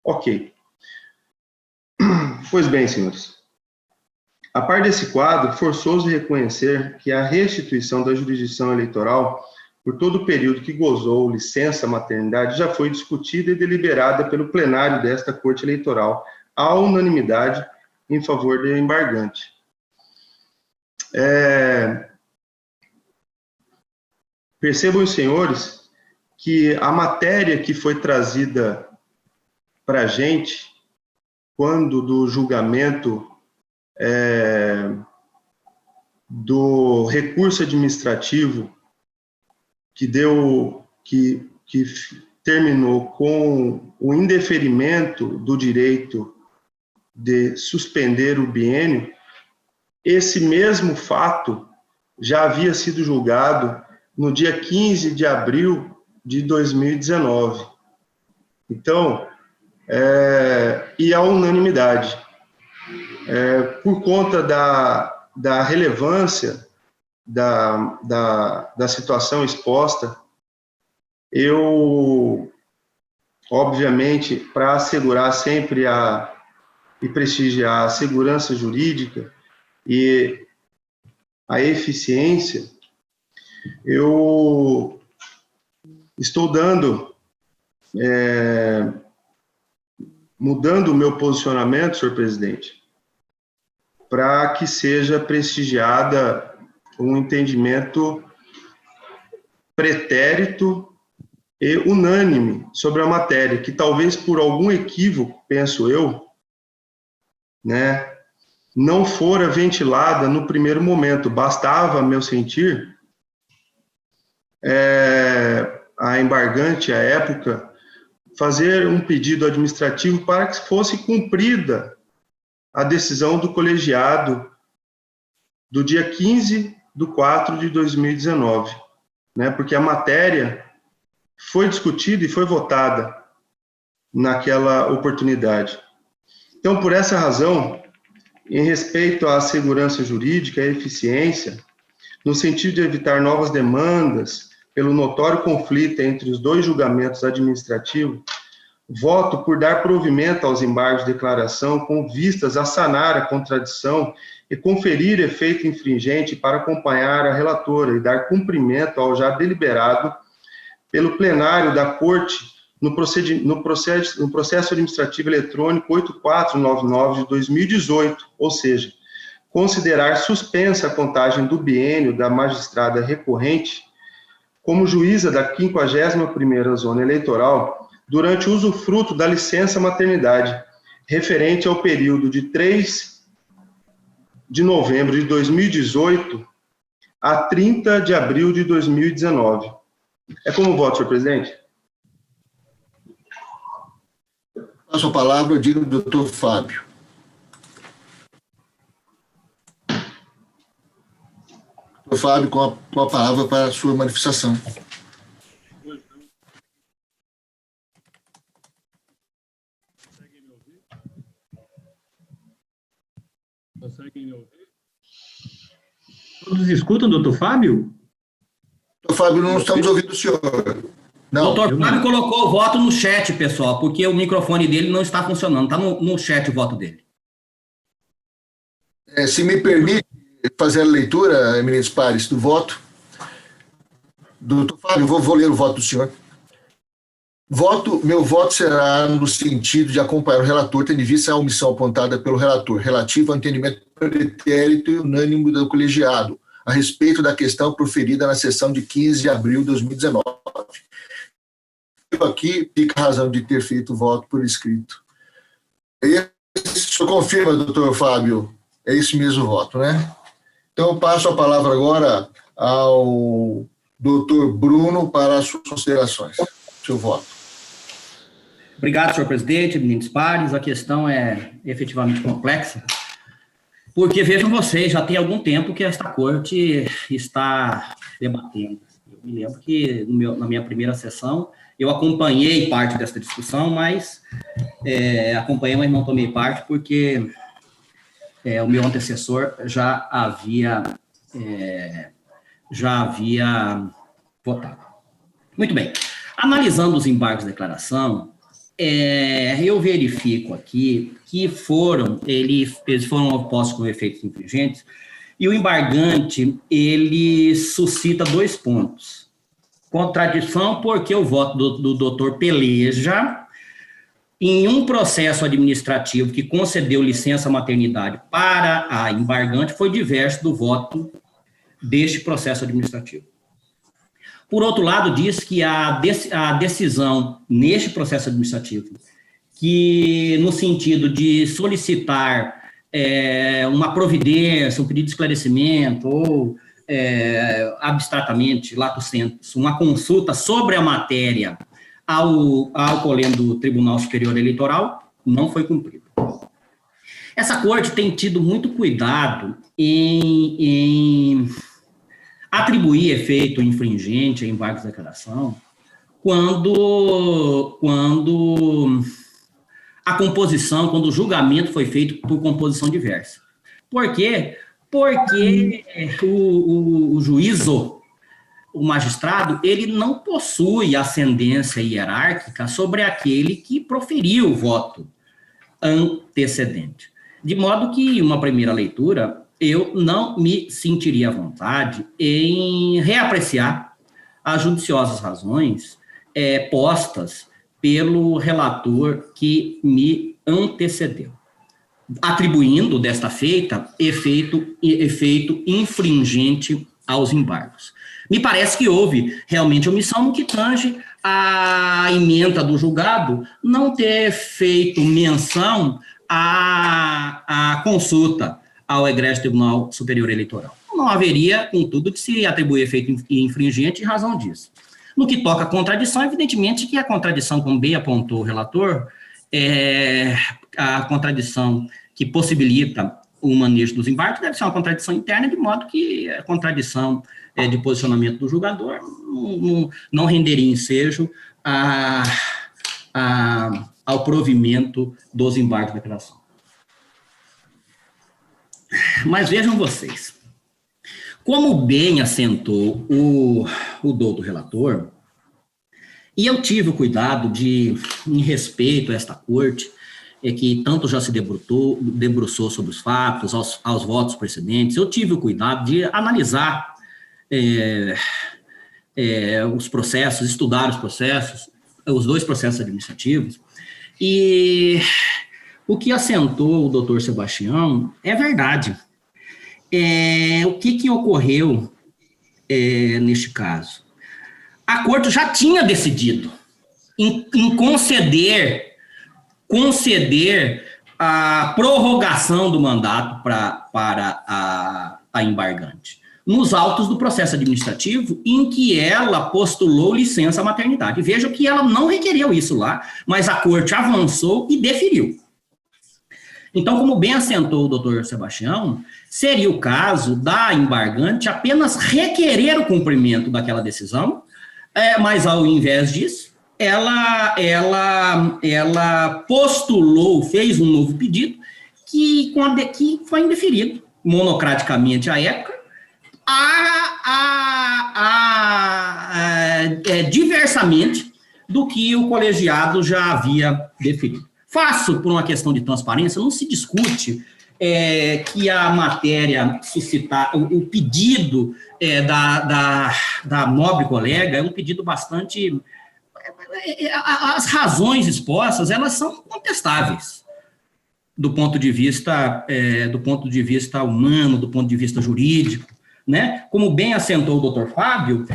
Ok. Pois bem, senhores. A par desse quadro, forçoso reconhecer que a restituição da jurisdição eleitoral por todo o período que gozou licença maternidade já foi discutida e deliberada pelo plenário desta Corte Eleitoral, à unanimidade em favor do embargante. Percebam os senhores que a matéria que foi trazida para a gente, quando do julgamento do recurso administrativo que terminou com o indeferimento do direito de suspender o biênio, esse mesmo fato já havia sido julgado no dia 15 de abril de 2019. Então, e a unanimidade. Por conta da relevância da situação exposta, eu, obviamente, para assegurar sempre e prestigiar a segurança jurídica e a eficiência, eu estou mudando o meu posicionamento, senhor presidente, para que seja prestigiada um entendimento pretérito e unânime sobre a matéria, que talvez por algum equívoco, penso eu, não fora ventilada no primeiro momento. Bastava, a meu sentir, a embargante, à época, fazer um pedido administrativo para que fosse cumprida a decisão do colegiado do dia 15/4/2019, porque a matéria foi discutida e foi votada naquela oportunidade. Então, por essa razão, em respeito à segurança jurídica e à eficiência, no sentido de evitar novas demandas pelo notório conflito entre os dois julgamentos administrativos, voto por dar provimento aos embargos de declaração com vistas a sanar a contradição e conferir efeito infringente para acompanhar a relatora e dar cumprimento ao já deliberado pelo plenário da Corte no processo administrativo eletrônico 8499 de 2018, ou seja, considerar suspensa a contagem do biênio da magistrada recorrente como juíza da 51ª Zona Eleitoral durante o usufruto da licença maternidade, referente ao período de 3 de novembro de 2018 a 30 de abril de 2019. É como voto, senhor presidente? Passo a palavra, eu digo ao doutor Fábio. Doutor Fábio, com a palavra para a sua manifestação. Conseguem me ouvir? Todos escutam, doutor Fábio? Doutor Fábio, não estamos ouvindo o senhor. Não. Doutor Fábio colocou o voto no chat, pessoal, porque o microfone dele não está funcionando. Está no chat o voto dele. Se me permite fazer a leitura, eminentes pares, do voto. Doutor Fábio, vou ler o voto do senhor. Meu voto será no sentido de acompanhar o relator, tendo em vista a omissão apontada pelo relator, relativa ao entendimento pretérito e unânime do colegiado, a respeito da questão proferida na sessão de 15 de abril de 2019. Aqui fica a razão de ter feito o voto por escrito. O senhor confirma, doutor Fábio? É esse mesmo voto, né? Então, eu passo a palavra agora ao doutor Bruno para as suas considerações. Seu voto. Obrigado, senhor presidente, eminentes pares. A questão é efetivamente complexa, porque vejam vocês, já tem algum tempo que esta corte está debatendo. Eu me lembro que na minha primeira sessão eu acompanhei parte dessa discussão, mas acompanhei, mas não tomei parte, porque o meu antecessor já havia votado. Muito bem. Analisando os embargos de declaração, eu verifico aqui que eles foram opostos com efeitos infringentes, e o embargante, ele suscita 2 pontos. Contradição, porque o voto do doutor Peleja, em um processo administrativo que concedeu licença maternidade para a embargante, foi diverso do voto deste processo administrativo. Por outro lado, diz que a decisão neste processo administrativo, que no sentido de solicitar uma providência, um pedido de esclarecimento, ou abstratamente, lato sensu, uma consulta sobre a matéria ao coleno do Tribunal Superior Eleitoral, não foi cumprido. Essa corte tem tido muito cuidado em atribuir efeito infringente a embargos de declaração quando a composição, quando o julgamento foi feito por composição diversa. Por quê? Porque o juízo, o magistrado, ele não possui ascendência hierárquica sobre aquele que proferiu o voto antecedente. De modo que, em uma primeira leitura, eu não me sentiria à vontade em reapreciar as judiciosas razões postas pelo relator que me antecedeu, atribuindo, desta feita, efeito infringente aos embargos. Me parece que houve realmente omissão no que tange a ementa do julgado não ter feito menção à consulta ao Egrégio Tribunal Superior Eleitoral. Não haveria, contudo, de se atribuir efeito infringente em razão disso. No que toca à contradição, evidentemente que a contradição, como bem apontou o relator, a contradição que possibilita o manejo dos embargos deve ser uma contradição interna, de modo que a contradição de posicionamento do julgador não renderia ensejo ao provimento dos embargos de declaração. Mas vejam vocês, como bem assentou o douto relator, e eu tive o cuidado de, em respeito a esta corte, que tanto já se debruçou sobre os fatos, aos votos precedentes, eu tive o cuidado de analisar os processos, estudar os processos, os 2 processos administrativos, e o que assentou o doutor Sebastião é verdade. O que ocorreu neste caso? A corte já tinha decidido em conceder a prorrogação do mandato para a embargante, nos autos do processo administrativo, em que ela postulou licença maternidade. Veja que ela não requereu isso lá, mas a corte avançou e deferiu. Então, como bem assentou o doutor Sebastião, seria o caso da embargante apenas requerer o cumprimento daquela decisão, mas ao invés disso, ela postulou, fez um novo pedido que foi indeferido, monocraticamente à época, diversamente do que o colegiado já havia deferido. Faço por uma questão de transparência, não se discute que a matéria suscitar, o pedido da nobre colega é um pedido bastante... As razões expostas, elas são contestáveis do ponto de vista humano, do ponto de vista jurídico, né? Como bem assentou o doutor Fábio,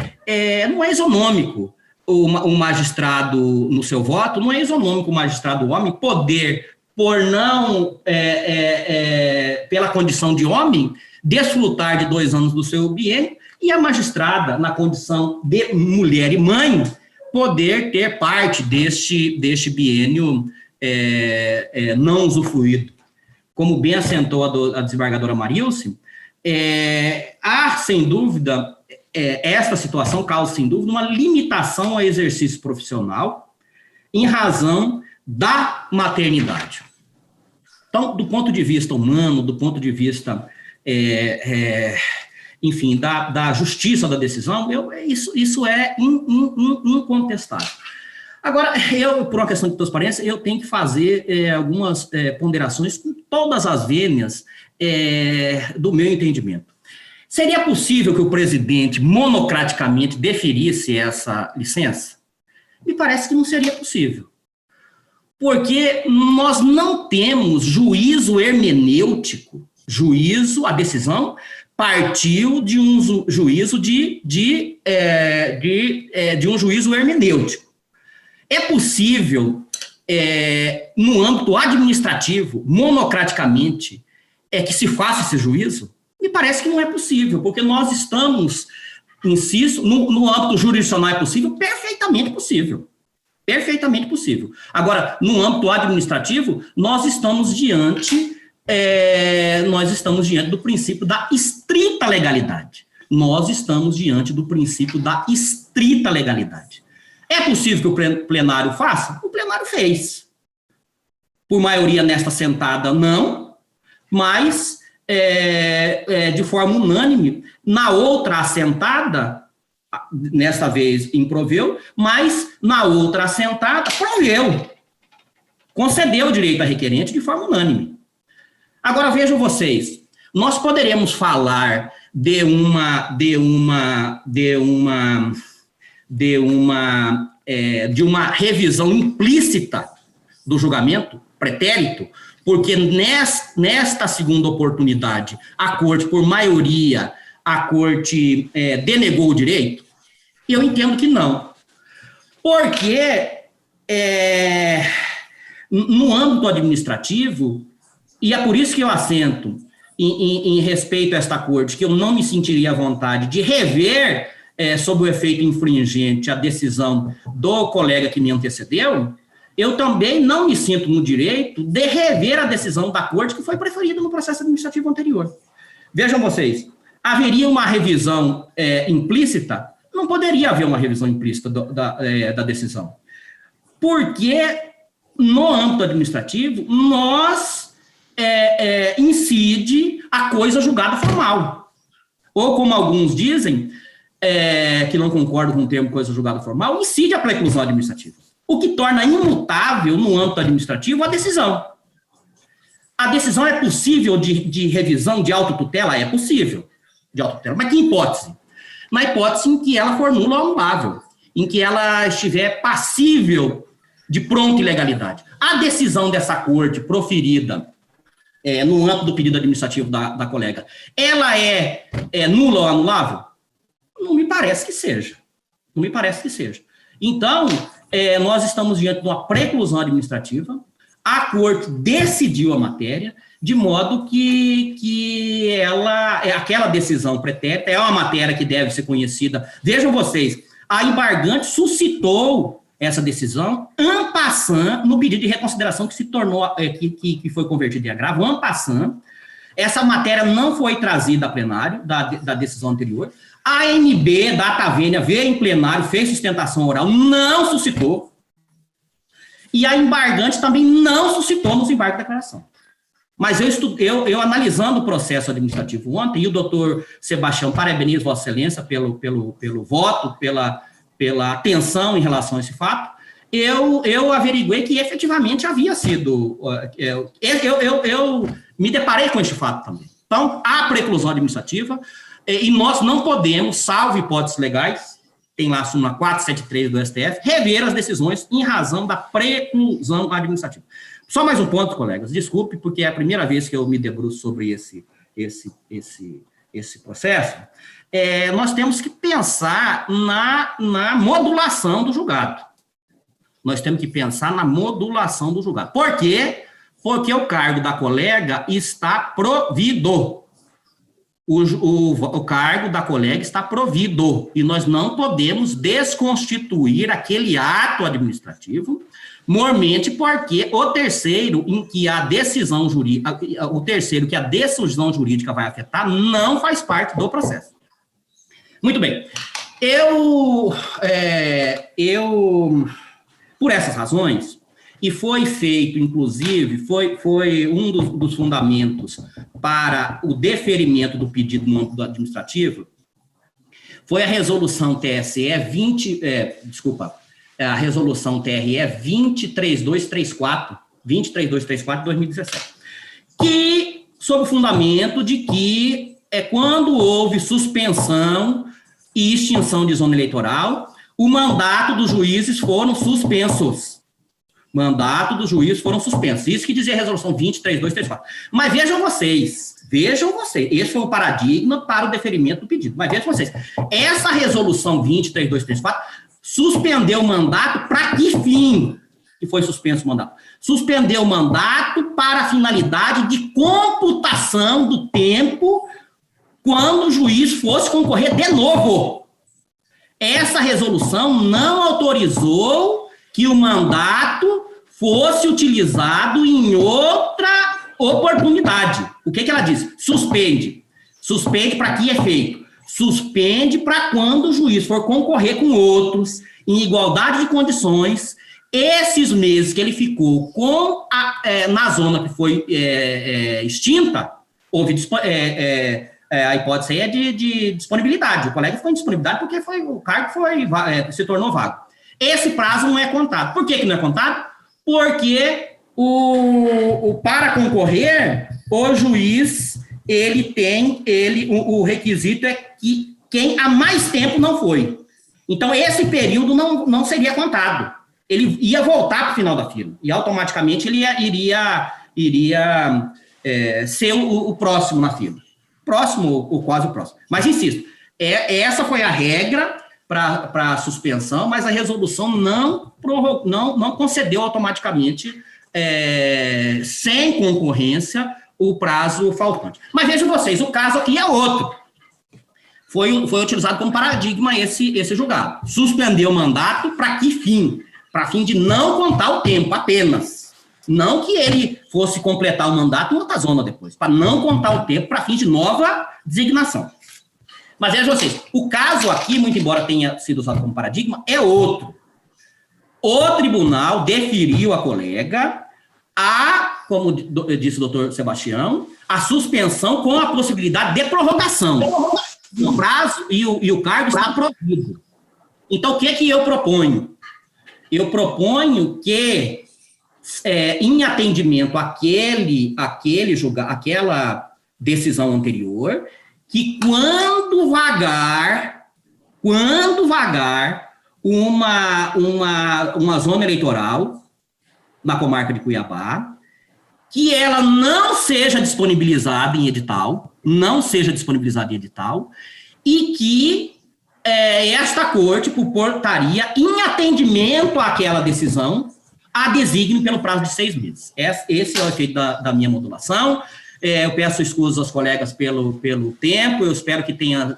não é isonômico o magistrado, no seu voto, não é isonômico o magistrado homem poder, pela condição de homem, desfrutar de 2 anos do seu biênio, e a magistrada, na condição de mulher e mãe, poder ter parte deste biênio não usufruído. Como bem assentou a desembargadora Marilce, há, sem dúvida, esta situação causa, sem dúvida, uma limitação ao exercício profissional em razão da maternidade. Então, do ponto de vista humano, do ponto de vista, enfim, da justiça da decisão, isso é incontestável. Agora, por uma questão de transparência, eu tenho que fazer algumas ponderações com todas as vênias do meu entendimento. Seria possível que o presidente monocraticamente deferisse essa licença? Me parece que não seria possível. Porque nós não temos juízo hermenêutico. A decisão partiu de um juízo de um juízo hermenêutico. É possível, no âmbito administrativo, monocraticamente, que se faça esse juízo? Me parece que não é possível, porque nós estamos, insisto, no âmbito jurisdicional é possível, perfeitamente possível. Perfeitamente possível. Agora, no âmbito administrativo, nós estamos diante do princípio da estrita legalidade. Nós estamos diante do princípio da estrita legalidade. É possível que o plenário faça? O plenário fez. Por maioria nesta sentada, não, mas de forma unânime, na outra assentada, nesta vez improveu, mas na outra assentada proveu, concedeu o direito a requerente de forma unânime. Agora vejam vocês, nós poderemos falar de uma revisão implícita do julgamento, pretérito, porque nesta segunda oportunidade, a Corte, por maioria, denegou o direito? Eu entendo que não. Porque no âmbito administrativo, e é por isso que eu assento em respeito a esta Corte, que eu não me sentiria à vontade de rever, sob o efeito infringente, a decisão do colega que me antecedeu, eu também não me sinto no direito de rever a decisão da Corte que foi preferida no processo administrativo anterior. Vejam vocês, haveria uma revisão implícita? Não poderia haver uma revisão implícita da decisão. Porque no âmbito administrativo, incide a coisa julgada formal. Ou, como alguns dizem, que não concordam com o termo coisa julgada formal, incide a preclusão administrativa. O que torna imutável no âmbito administrativo a decisão. A decisão é possível de revisão de autotutela? É possível, de autotutela. Mas que hipótese? Na hipótese em que ela for nula ou anulável, em que ela estiver passível de pronta ilegalidade. A decisão dessa Corte proferida no âmbito do pedido administrativo da colega, ela é nula ou anulável? Não me parece que seja. Não me parece que seja. Então, nós estamos diante de uma preclusão administrativa, a Corte decidiu a matéria, de modo que aquela decisão pretérita é uma matéria que deve ser conhecida. Vejam vocês, a embargante suscitou essa decisão en passant, no pedido de reconsideração que se tornou, que foi convertido em agravo, en passant. Essa matéria não foi trazida a plenário da decisão anterior. A ANB, data vênia, veio em plenário, fez sustentação oral, não suscitou. E a embargante também não suscitou nos embargos de declaração. Mas eu analisando o processo administrativo ontem, e o doutor Sebastião, parabenizo Vossa Excelência pelo voto, pela atenção em relação a esse fato, eu averiguei que efetivamente havia sido... Eu me deparei com este fato também. Então, há preclusão administrativa, e nós não podemos, salvo hipóteses legais, tem lá a súmula 473 do STF, rever as decisões em razão da preclusão administrativa. Só mais um ponto, colegas, desculpe, porque é a primeira vez que eu me debruço sobre esse processo. Nós temos que pensar na modulação do julgado. Nós temos que pensar na modulação do julgado. Por quê? Porque o cargo da colega está provido. O cargo da colega está provido. E nós não podemos desconstituir aquele ato administrativo, mormente porque o terceiro que a decisão jurídica vai afetar não faz parte do processo. Muito bem. Por essas razões, e foi feito, inclusive, foi um dos fundamentos para o deferimento do pedido no âmbito administrativo, foi a resolução TSE a resolução TRE 23234 de 2017, que, sob o fundamento de que quando houve suspensão e extinção de zona eleitoral, o mandato dos juízes foram suspensos. Isso que dizia a resolução 23234. Mas vejam vocês, esse foi o paradigma para o deferimento do pedido. Mas vejam vocês, essa resolução 23234 suspendeu o mandato para que fim que foi suspenso o mandato? Suspendeu o mandato para a finalidade de computação do tempo quando o juiz fosse concorrer de novo. Essa resolução não autorizou que o mandato fosse utilizado em outra oportunidade. O que ela diz? Suspende. Suspende para que efeito? Suspende para quando o juiz for concorrer com outros, em igualdade de condições, esses meses que ele ficou na zona que foi extinta, houve a hipótese aí é de disponibilidade. O colega ficou em disponibilidade porque o cargo se tornou vago. Esse prazo não é contado. Por que não é contado? Porque para concorrer, o juiz, o requisito é que quem há mais tempo não foi. Então, esse período não seria contado. Ele ia voltar para o final da fila. E, automaticamente, ele iria ser o próximo na fila. Próximo ou quase o próximo. Mas, insisto, essa foi a regra para a suspensão, mas a resolução não concedeu automaticamente, sem concorrência, o prazo faltante. Mas vejam vocês, o caso aqui é outro. Foi utilizado como paradigma esse julgado. Suspendeu o mandato para que fim? Para fim de não contar o tempo apenas. Não que ele fosse completar o mandato em outra zona depois. Para não contar o tempo para fim de nova designação. Mas vejam vocês, o caso aqui, muito embora tenha sido usado como paradigma, é outro. O tribunal deferiu a colega como disse o doutor Sebastião, a suspensão com a possibilidade de prorrogação. O prazo e o cargo está proibido. Então, o que eu proponho? Eu proponho que, em atendimento àquela decisão anterior, que quando vagar uma zona eleitoral na comarca de Cuiabá, que ela não seja disponibilizada em edital, e que esta corte, por portaria, em atendimento àquela decisão, a designe pelo prazo de 6 meses. Esse é o efeito da minha modulação. Eu peço escusas aos colegas pelo tempo, eu espero que tenha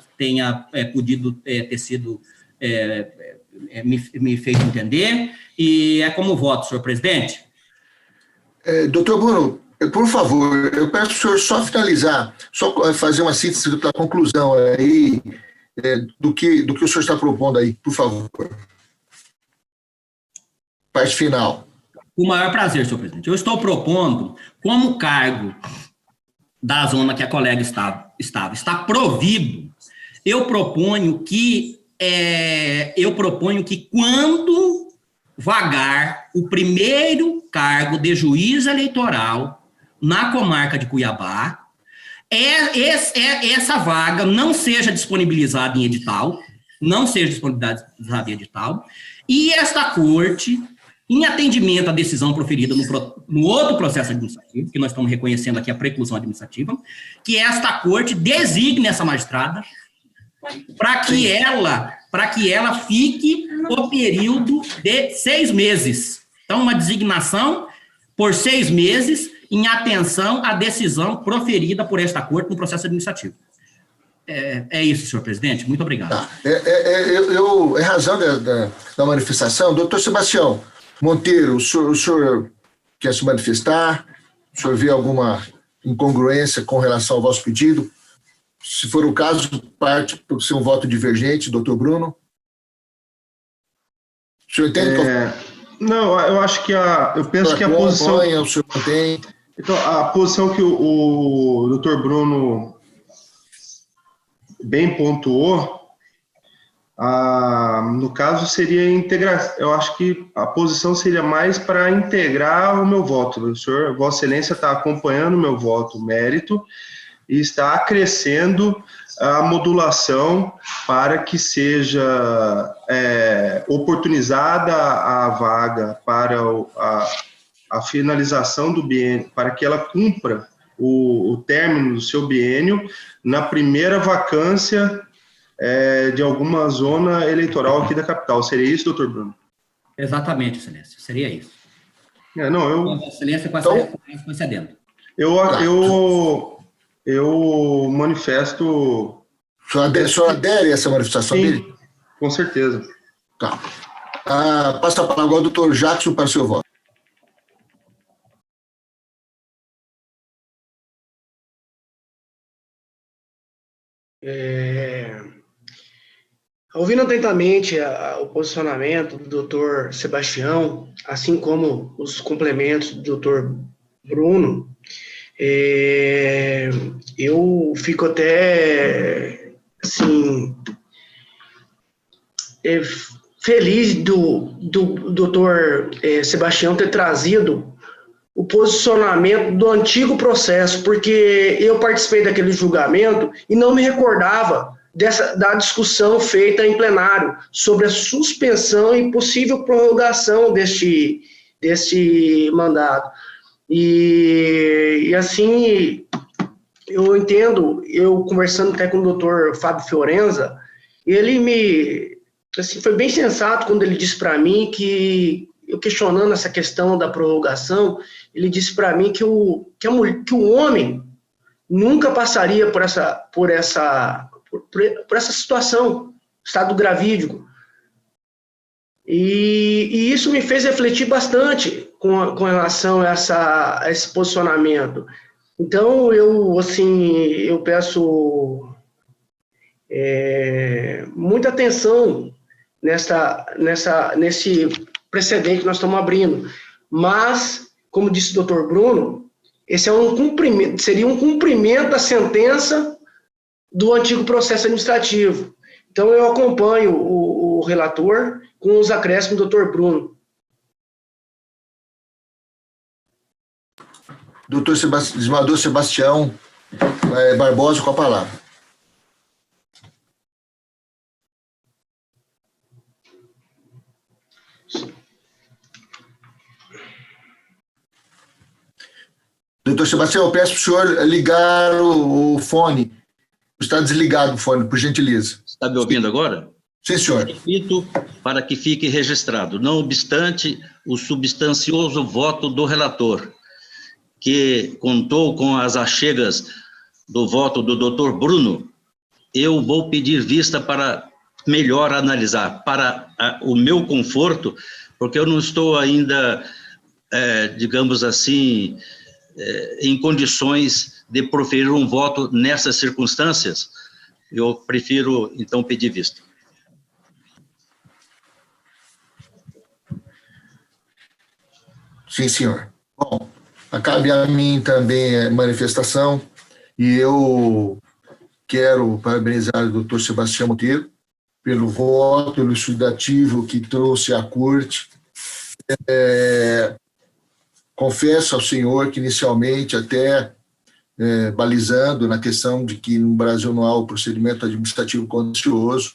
podido ter sido me feito entender, e é como voto, senhor presidente. Doutor Bruno, por favor, eu peço ao senhor só finalizar, só fazer uma síntese da conclusão aí, do que o senhor está propondo aí, por favor. Parte final. Com o maior prazer, senhor presidente. Eu estou propondo, como cargo da zona que a colega está provido, eu proponho que quando vagar o primeiro cargo de juiz eleitoral na comarca de Cuiabá, essa vaga não seja disponibilizada em edital, e esta corte, em atendimento à decisão proferida no outro processo administrativo, que nós estamos reconhecendo aqui a preclusão administrativa, que esta corte designe essa magistrada para que ela fique o período de 6 meses. Então, uma designação por 6 meses em atenção à decisão proferida por esta corte no processo administrativo. É isso, senhor presidente. Muito obrigado. Tá. Em razão da manifestação, doutor Sebastião Monteiro, o senhor quer se manifestar? O senhor vê alguma incongruência com relação ao vosso pedido? Se for o caso, parte por ser um voto divergente, doutor Bruno. O senhor entende? Não, eu acho que eu penso que a posição... O senhor mantém... Então, a posição que o doutor Bruno bem pontuou, no caso seria integrar. Eu acho que a posição seria mais para integrar o meu voto. O senhor, Vossa Excelência, está acompanhando o meu voto mérito e está acrescendo a modulação para que seja oportunizada a vaga para a finalização do biênio, para que ela cumpra o término do seu biênio na primeira vacância de alguma zona eleitoral aqui da capital. Seria isso, doutor Bruno? Exatamente, Excelência, seria isso. Excelência, concedendo. Eu manifesto... O senhor adere a essa manifestação dele? Com certeza. Tá. Passa a palavra agora ao doutor Jackson para o seu voto. Ouvindo atentamente o posicionamento do doutor Sebastião, assim como os complementos do doutor Bruno, eu fico até, assim, feliz do doutor Sebastião ter trazido o posicionamento do antigo processo, porque eu participei daquele julgamento e não me recordava da discussão feita em plenário sobre a suspensão e possível prorrogação deste mandato. E assim, eu entendo, eu conversando até com o doutor Fábio Fiorenza, ele foi bem sensato quando ele disse para mim que, eu questionando essa questão da prorrogação, ele disse para mim que o homem nunca passaria por essa situação, estado gravídico. E isso me fez refletir bastante com relação a esse posicionamento. Então, eu peço muita atenção nesse precedente que nós estamos abrindo. Mas, como disse o doutor Bruno, esse seria um cumprimento da sentença do antigo processo administrativo. Então, eu acompanho o relator com os acréscimos do doutor Bruno. Doutor Desembargador Sebastião Barbosa, com a palavra. Doutor Sebastião, eu peço para o senhor ligar o fone. Está desligado o fone, por gentileza. Está me ouvindo agora? Sim, senhor. Repito para que fique registrado. Não obstante o substancioso voto do relator, que contou com as achegas do voto do doutor Bruno, eu vou pedir vista para melhor analisar, para o meu conforto, porque eu não estou ainda, digamos assim, em condições de proferir um voto nessas circunstâncias. Eu prefiro, então, pedir vista. Sim, senhor. Bom, cabe a mim também a manifestação, e eu quero parabenizar o doutor Sebastião Monteiro pelo voto elucidativo que trouxe à corte. Confesso ao senhor que, inicialmente, até balizando na questão de que no Brasil não há o procedimento administrativo contencioso,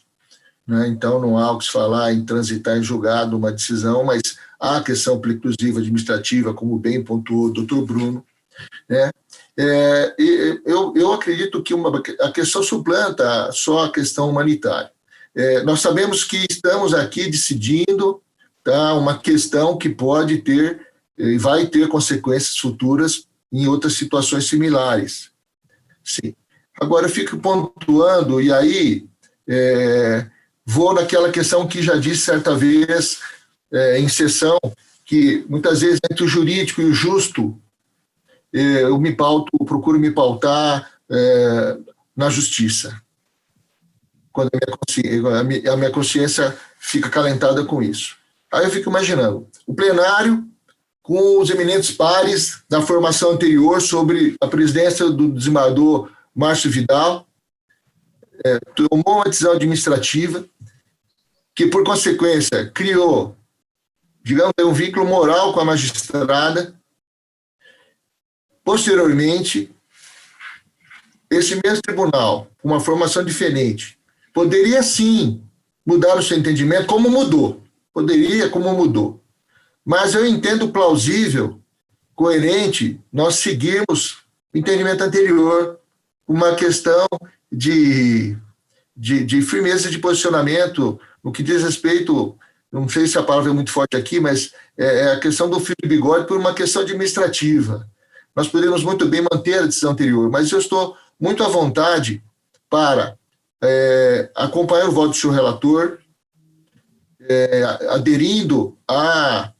né? Então não há o que se falar em transitar em julgado uma decisão, mas há a questão preclusiva administrativa, como bem pontuou o doutor Bruno, né? Eu acredito que a questão suplanta só a questão humanitária. Nós sabemos que estamos aqui decidindo, tá, uma questão que pode ter e vai ter consequências futuras em outras situações similares. Sim. Agora, eu fico pontuando, e aí vou naquela questão que já disse certa vez em sessão, que muitas vezes entre o jurídico e o justo, eu procuro me pautar na justiça, quando a minha consciência fica acalentada com isso. Aí eu fico imaginando, o plenário com os eminentes pares da formação anterior sobre a presidência do desembargador Márcio Vidal, tomou uma decisão administrativa que, por consequência, criou, digamos, um vínculo moral com a magistrada. Posteriormente, esse mesmo tribunal, com uma formação diferente, poderia, sim, mudar o seu entendimento, como mudou. Poderia, como mudou. Mas eu entendo plausível, coerente, nós seguirmos o entendimento anterior, uma questão de firmeza de posicionamento, no que diz respeito, não sei se a palavra é muito forte aqui, mas é a questão do fio de bigode por uma questão administrativa. Nós poderíamos muito bem manter a decisão anterior, mas eu estou muito à vontade para acompanhar o voto do senhor relator, aderindo à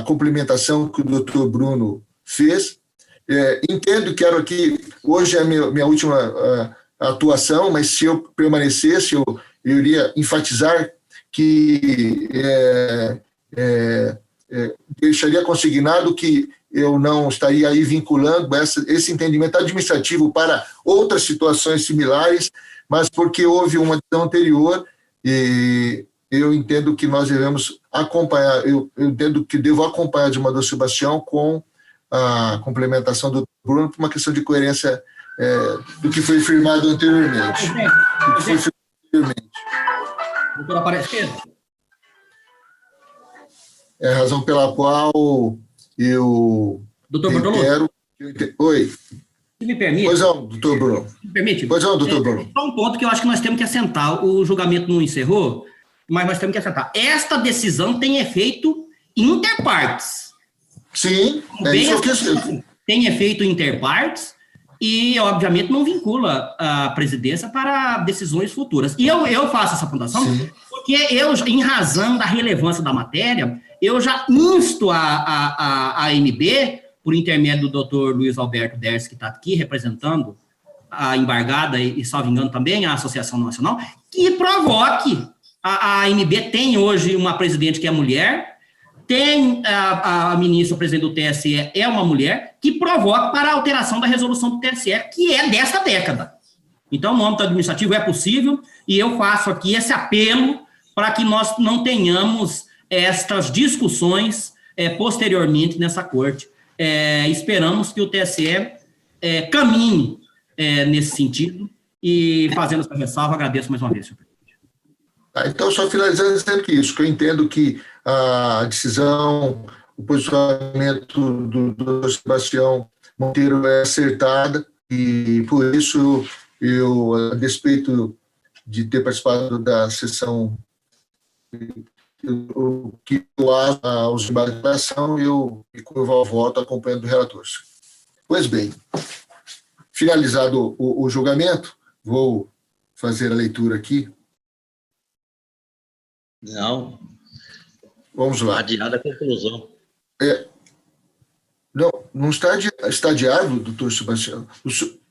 complementação que o doutor Bruno fez. Entendo que hoje é a minha última atuação, mas se eu permanecesse, eu iria enfatizar que deixaria consignado que eu não estaria aí vinculando esse entendimento administrativo para outras situações similares, mas porque houve uma decisão anterior e eu entendo que nós devemos acompanhar, eu entendo que devo acompanhar de Amador Sebastião com a complementação do Bruno por uma questão de coerência do que foi firmado anteriormente. Doutor Aparecido. É a razão pela qual eu doutor Oi. Se me permite. Pois não, doutor Bruno. Se me permite. Pois não, doutor Bruno. Só um ponto que eu acho que nós temos que assentar. O julgamento não encerrou, mas nós temos que assentar. Esta decisão tem efeito interpartes. Sim, isso que eu... Tem efeito interpartes e, obviamente, não vincula a presidência para decisões futuras. E eu faço essa pontuação porque eu, em razão da relevância da matéria, eu já insto a AMB, por intermédio do doutor Luiz Alberto Dersi, que está aqui representando a embargada e, salvo engano, também a Associação Nacional, que provoque. A AMB tem hoje uma presidente que é mulher, tem a ministra, o presidente do TSE é uma mulher, que provoca para a alteração da resolução do TSE, que é desta década. Então, no âmbito administrativo é possível, e eu faço aqui esse apelo para que nós não tenhamos estas discussões posteriormente nessa corte. Esperamos que o TSE caminhe nesse sentido, e fazendo essa ressalva, agradeço mais uma vez, senhor presidente. Então, só finalizando dizendo que eu entendo que a decisão, o posicionamento do doutor Sebastião Monteiro é acertada, e por isso eu, a despeito de ter participado da sessão que aos embargos de declaração, eu me curvo ao voto acompanhando o relator. Pois bem, finalizado o julgamento, vou fazer a leitura aqui. Não. Vamos lá. Adiada a conclusão. Não está adiado, doutor Sebastião.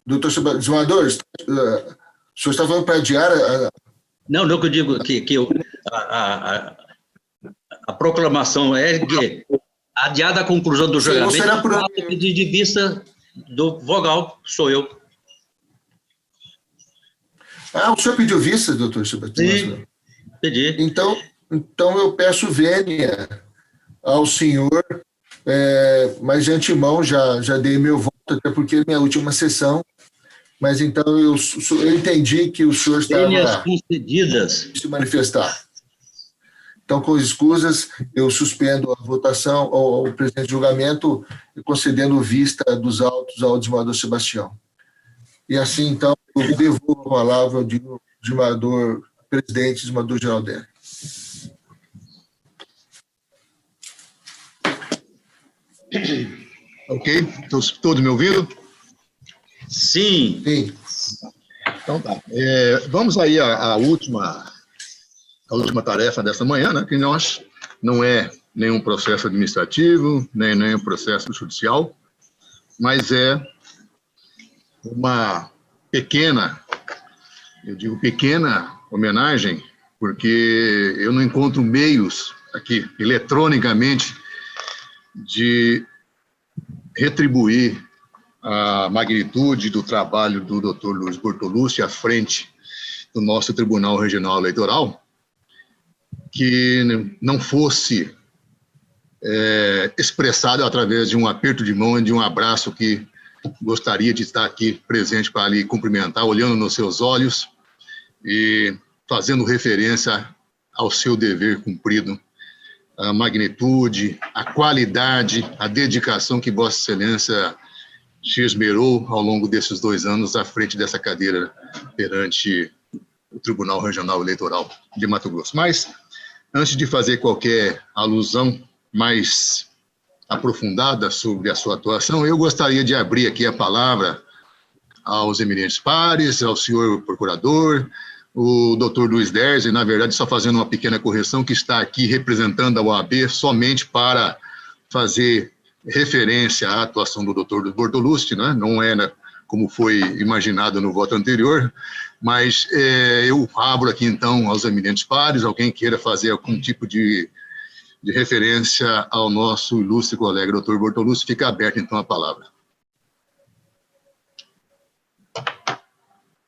Doutor Sebastião, desembargador, o senhor está falando para adiar Não, que eu digo que a proclamação é que, adiada a conclusão do julgamento, pedir de vista do vogal, sou eu. O senhor pediu vista, doutor Sebastião? Sim, pedi. Então eu peço vênia ao senhor, mas de antemão já dei meu voto, até porque é minha última sessão, mas então eu entendi que o senhor estava concedidas. Se manifestar. Então, com escusas, eu suspendo a votação ao presidente de julgamento, concedendo vista dos autos ao desembargador Sebastião. E assim, então, eu devolvo a palavra ao desembargador presidente, desembargador Geraldelli. Ok? Estão todos me ouvindo? Sim. Sim. Então tá. Vamos aí à última tarefa dessa manhã, né, que não é nenhum processo administrativo, nem nenhum processo judicial, mas é uma pequena, eu digo pequena homenagem, porque eu não encontro meios aqui, eletronicamente, de retribuir a magnitude do trabalho do Dr. Luiz Bortolucci à frente do nosso Tribunal Regional Eleitoral, que não fosse expressado através de um aperto de mão e de um abraço que gostaria de estar aqui presente para lhe cumprimentar, olhando nos seus olhos e fazendo referência ao seu dever cumprido, a magnitude, a qualidade, a dedicação que Vossa Excelência se esmerou ao longo desses 2 anos à frente dessa cadeira perante o Tribunal Regional Eleitoral de Mato Grosso. Mas, antes de fazer qualquer alusão mais aprofundada sobre a sua atuação, eu gostaria de abrir aqui a palavra aos eminentes pares, ao senhor procurador, o doutor Luiz Derzi, na verdade, só fazendo uma pequena correção, que está aqui representando a OAB somente para fazer referência à atuação do doutor Bortolucci, né? Não era como foi imaginado no voto anterior, mas eu abro aqui, então, aos eminentes pares, alguém queira fazer algum tipo de referência ao nosso ilustre colega, doutor Bortolucci, fica aberta, então, a palavra.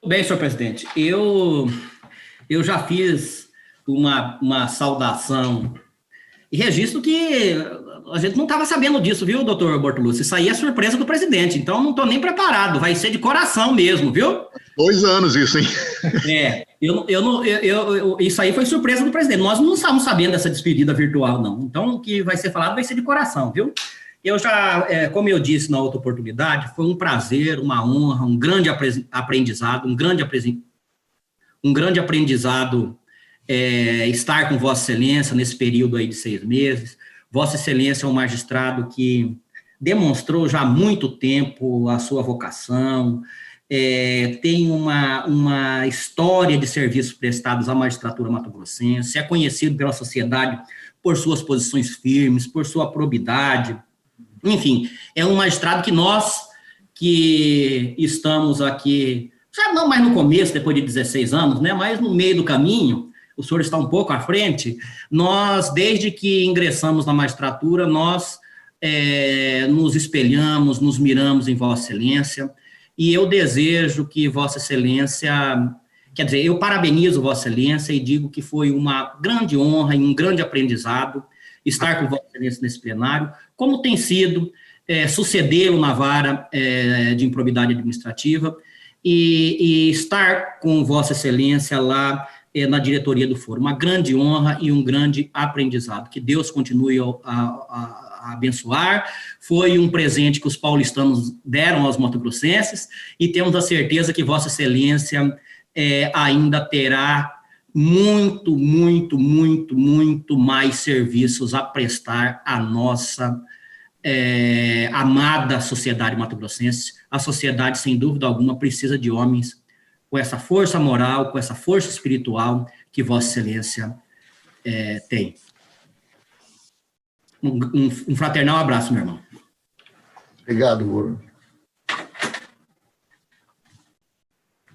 Bem, senhor presidente, eu já fiz uma saudação e registro que a gente não estava sabendo disso, viu, doutor Bortolucci? Isso aí é surpresa do presidente, então não estou nem preparado, vai ser de coração mesmo, viu? 2 anos isso, hein? Isso aí foi surpresa do presidente, nós não estamos sabendo dessa despedida virtual, não, então o que vai ser falado vai ser de coração, viu? Eu já, como eu disse na outra oportunidade, foi um prazer, uma honra, um grande aprendizado, estar com Vossa Excelência nesse período aí de 6 meses. Vossa Excelência é um magistrado que demonstrou já há muito tempo a sua vocação, tem uma história de serviços prestados à magistratura mato-grossense, é conhecido pela sociedade por suas posições firmes, por sua probidade. Enfim, é um magistrado que nós, que estamos aqui, já não mais no começo, depois de 16 anos, né, mas no meio do caminho, o senhor está um pouco à frente, nós, desde que ingressamos na magistratura, nós nos espelhamos, nos miramos em Vossa Excelência, e eu desejo que Vossa Excelência, quer dizer, eu parabenizo Vossa Excelência e digo que foi uma grande honra e um grande aprendizado estar com Vossa Excelência nesse plenário, como tem sido sucedê-lo na vara de improbidade administrativa e estar com Vossa Excelência lá na diretoria do foro. Uma grande honra e um grande aprendizado. Que Deus continue a abençoar. Foi um presente que os paulistanos deram aos mato-grossenses e temos a certeza que Vossa Excelência ainda terá muito, muito, muito, muito mais serviços a prestar à nossa amada sociedade mato-grossense. A sociedade, sem dúvida alguma, precisa de homens com essa força moral, com essa força espiritual que Vossa Excelência tem. Um fraternal abraço, meu irmão. Obrigado, Moro.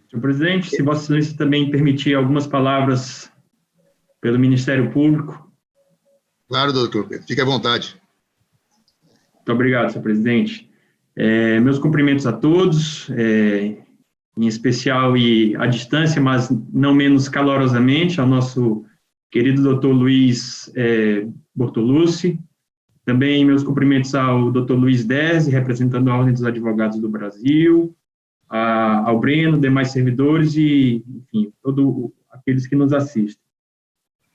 Senhor presidente, se Vossa Excelência também permitir algumas palavras pelo Ministério Público. Claro, doutor Pedro, fique à vontade. Muito obrigado, senhor presidente. Meus cumprimentos a todos, em especial e à distância, mas não menos calorosamente, ao nosso querido doutor Luiz Bortolucci. Também meus cumprimentos ao doutor Luiz Derzi, representando a Ordem dos Advogados do Brasil, ao Breno, demais servidores e, enfim, todos aqueles que nos assistem.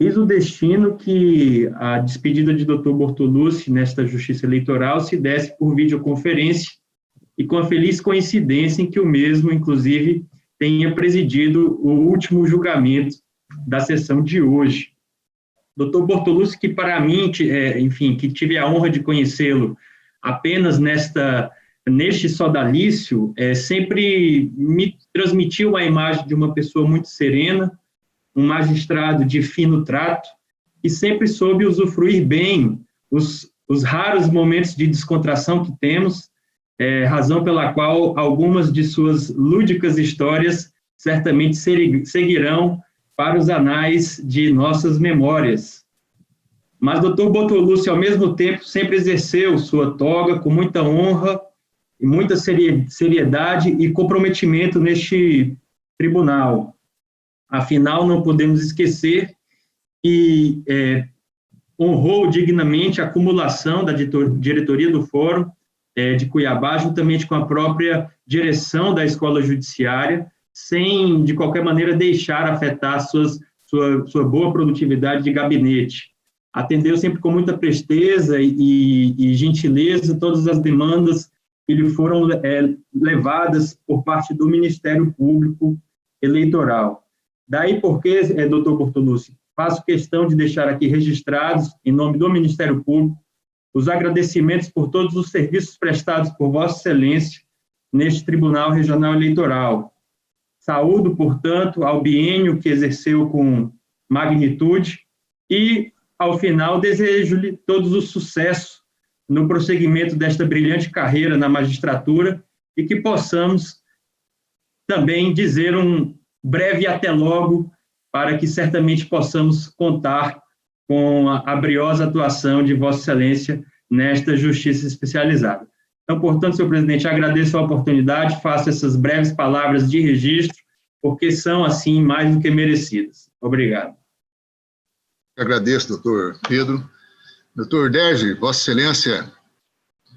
Eis o destino que a despedida de Dr. Bortolucci nesta Justiça Eleitoral se desse por videoconferência e com a feliz coincidência em que o mesmo, inclusive, tenha presidido o último julgamento da sessão de hoje. Dr. Bortolucci, que para mim, enfim, que tive a honra de conhecê-lo apenas neste sodalício, sempre me transmitiu a imagem de uma pessoa muito serena, um magistrado de fino trato, e sempre soube usufruir bem os raros momentos de descontração que temos, razão pela qual algumas de suas lúdicas histórias certamente seguirão para os anais de nossas memórias. Mas Dr. Bortolucci, ao mesmo tempo, sempre exerceu sua toga com muita honra e muita seriedade e comprometimento neste tribunal. Afinal, não podemos esquecer que honrou dignamente a acumulação da diretoria do Fórum de Cuiabá, juntamente com a própria direção da Escola Judiciária, sem, de qualquer maneira, deixar afetar sua boa produtividade de gabinete. Atendeu sempre com muita presteza e gentileza todas as demandas que lhe foram levadas por parte do Ministério Público Eleitoral. Daí porque, doutor Bortolucci, faço questão de deixar aqui registrados, em nome do Ministério Público, os agradecimentos por todos os serviços prestados por Vossa Excelência neste Tribunal Regional Eleitoral. Saúdo, portanto, ao biênio que exerceu com magnitude e, ao final, desejo-lhe todos os sucessos no prosseguimento desta brilhante carreira na magistratura e que possamos também dizer um breve até logo, para que certamente possamos contar com a briosa atuação de Vossa Excelência nesta justiça especializada. Então, portanto, senhor presidente, agradeço a oportunidade, faço essas breves palavras de registro, porque são, assim, mais do que merecidas. Obrigado. Agradeço, doutor Pedro. Doutor Derge, Vossa Excelência,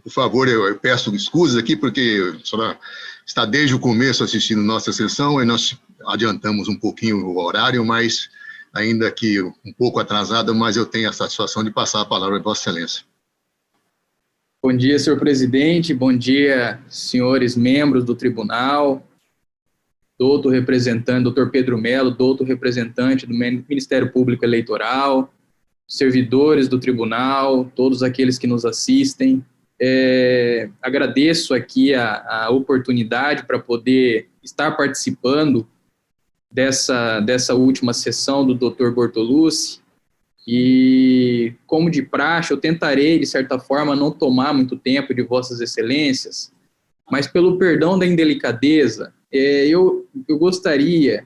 por favor, eu peço desculpas aqui, porque a senhora está desde o começo assistindo nossa sessão, e nós adiantamos um pouquinho o horário, mas ainda que um pouco atrasada, mas eu tenho a satisfação de passar a palavra a Vossa Excelência. Bom dia, senhor presidente, bom dia, senhores membros do tribunal, doutor representante, doutor Pedro Melo, doutor representante do Ministério Público Eleitoral, servidores do tribunal, todos aqueles que nos assistem. Agradeço aqui a oportunidade para poder estar participando dessa última sessão do Dr. Bortolucci, e, como de praxe, eu tentarei, de certa forma, não tomar muito tempo de Vossas Excelências, mas, pelo perdão da indelicadeza, eu gostaria,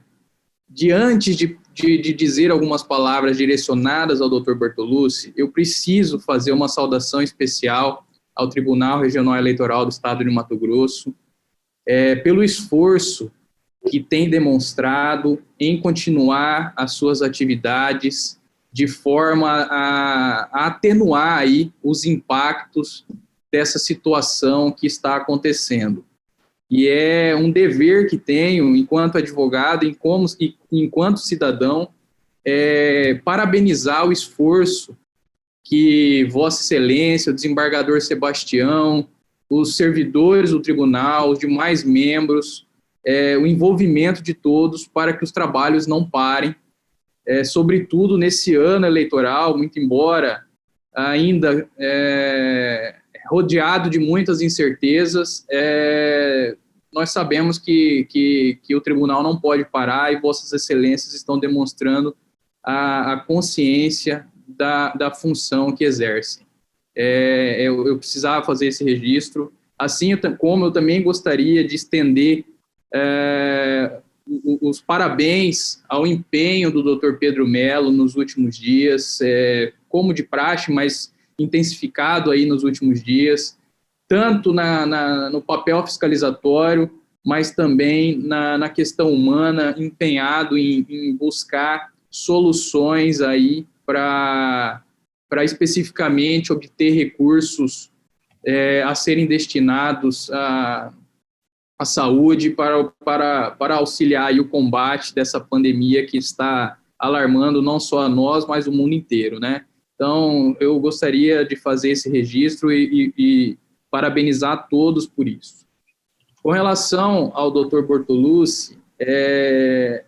antes de dizer algumas palavras direcionadas ao Dr. Bortolucci, eu preciso fazer uma saudação especial ao Tribunal Regional Eleitoral do Estado de Mato Grosso, pelo esforço que tem demonstrado em continuar as suas atividades de forma a atenuar aí os impactos dessa situação que está acontecendo. E é um dever que tenho, enquanto advogado, enquanto cidadão, parabenizar o esforço que Vossa Excelência, o desembargador Sebastião, os servidores do tribunal, os demais membros, o envolvimento de todos para que os trabalhos não parem, sobretudo nesse ano eleitoral, muito embora ainda rodeado de muitas incertezas, nós sabemos que o tribunal não pode parar, e Vossas Excelências estão demonstrando a consciência da função que exercem. Eu precisava fazer esse registro, assim como eu também gostaria de estender os parabéns ao empenho do Dr. Pedro Melo nos últimos dias, como de praxe, mas intensificado aí nos últimos dias, tanto no papel fiscalizatório, mas também na questão humana, empenhado em buscar soluções aí para especificamente obter recursos a serem destinados à saúde para auxiliar aí o combate dessa pandemia que está alarmando não só a nós, mas o mundo inteiro, né? Então, eu gostaria de fazer esse registro e parabenizar todos por isso. Com relação ao Dr. Bortolucci, é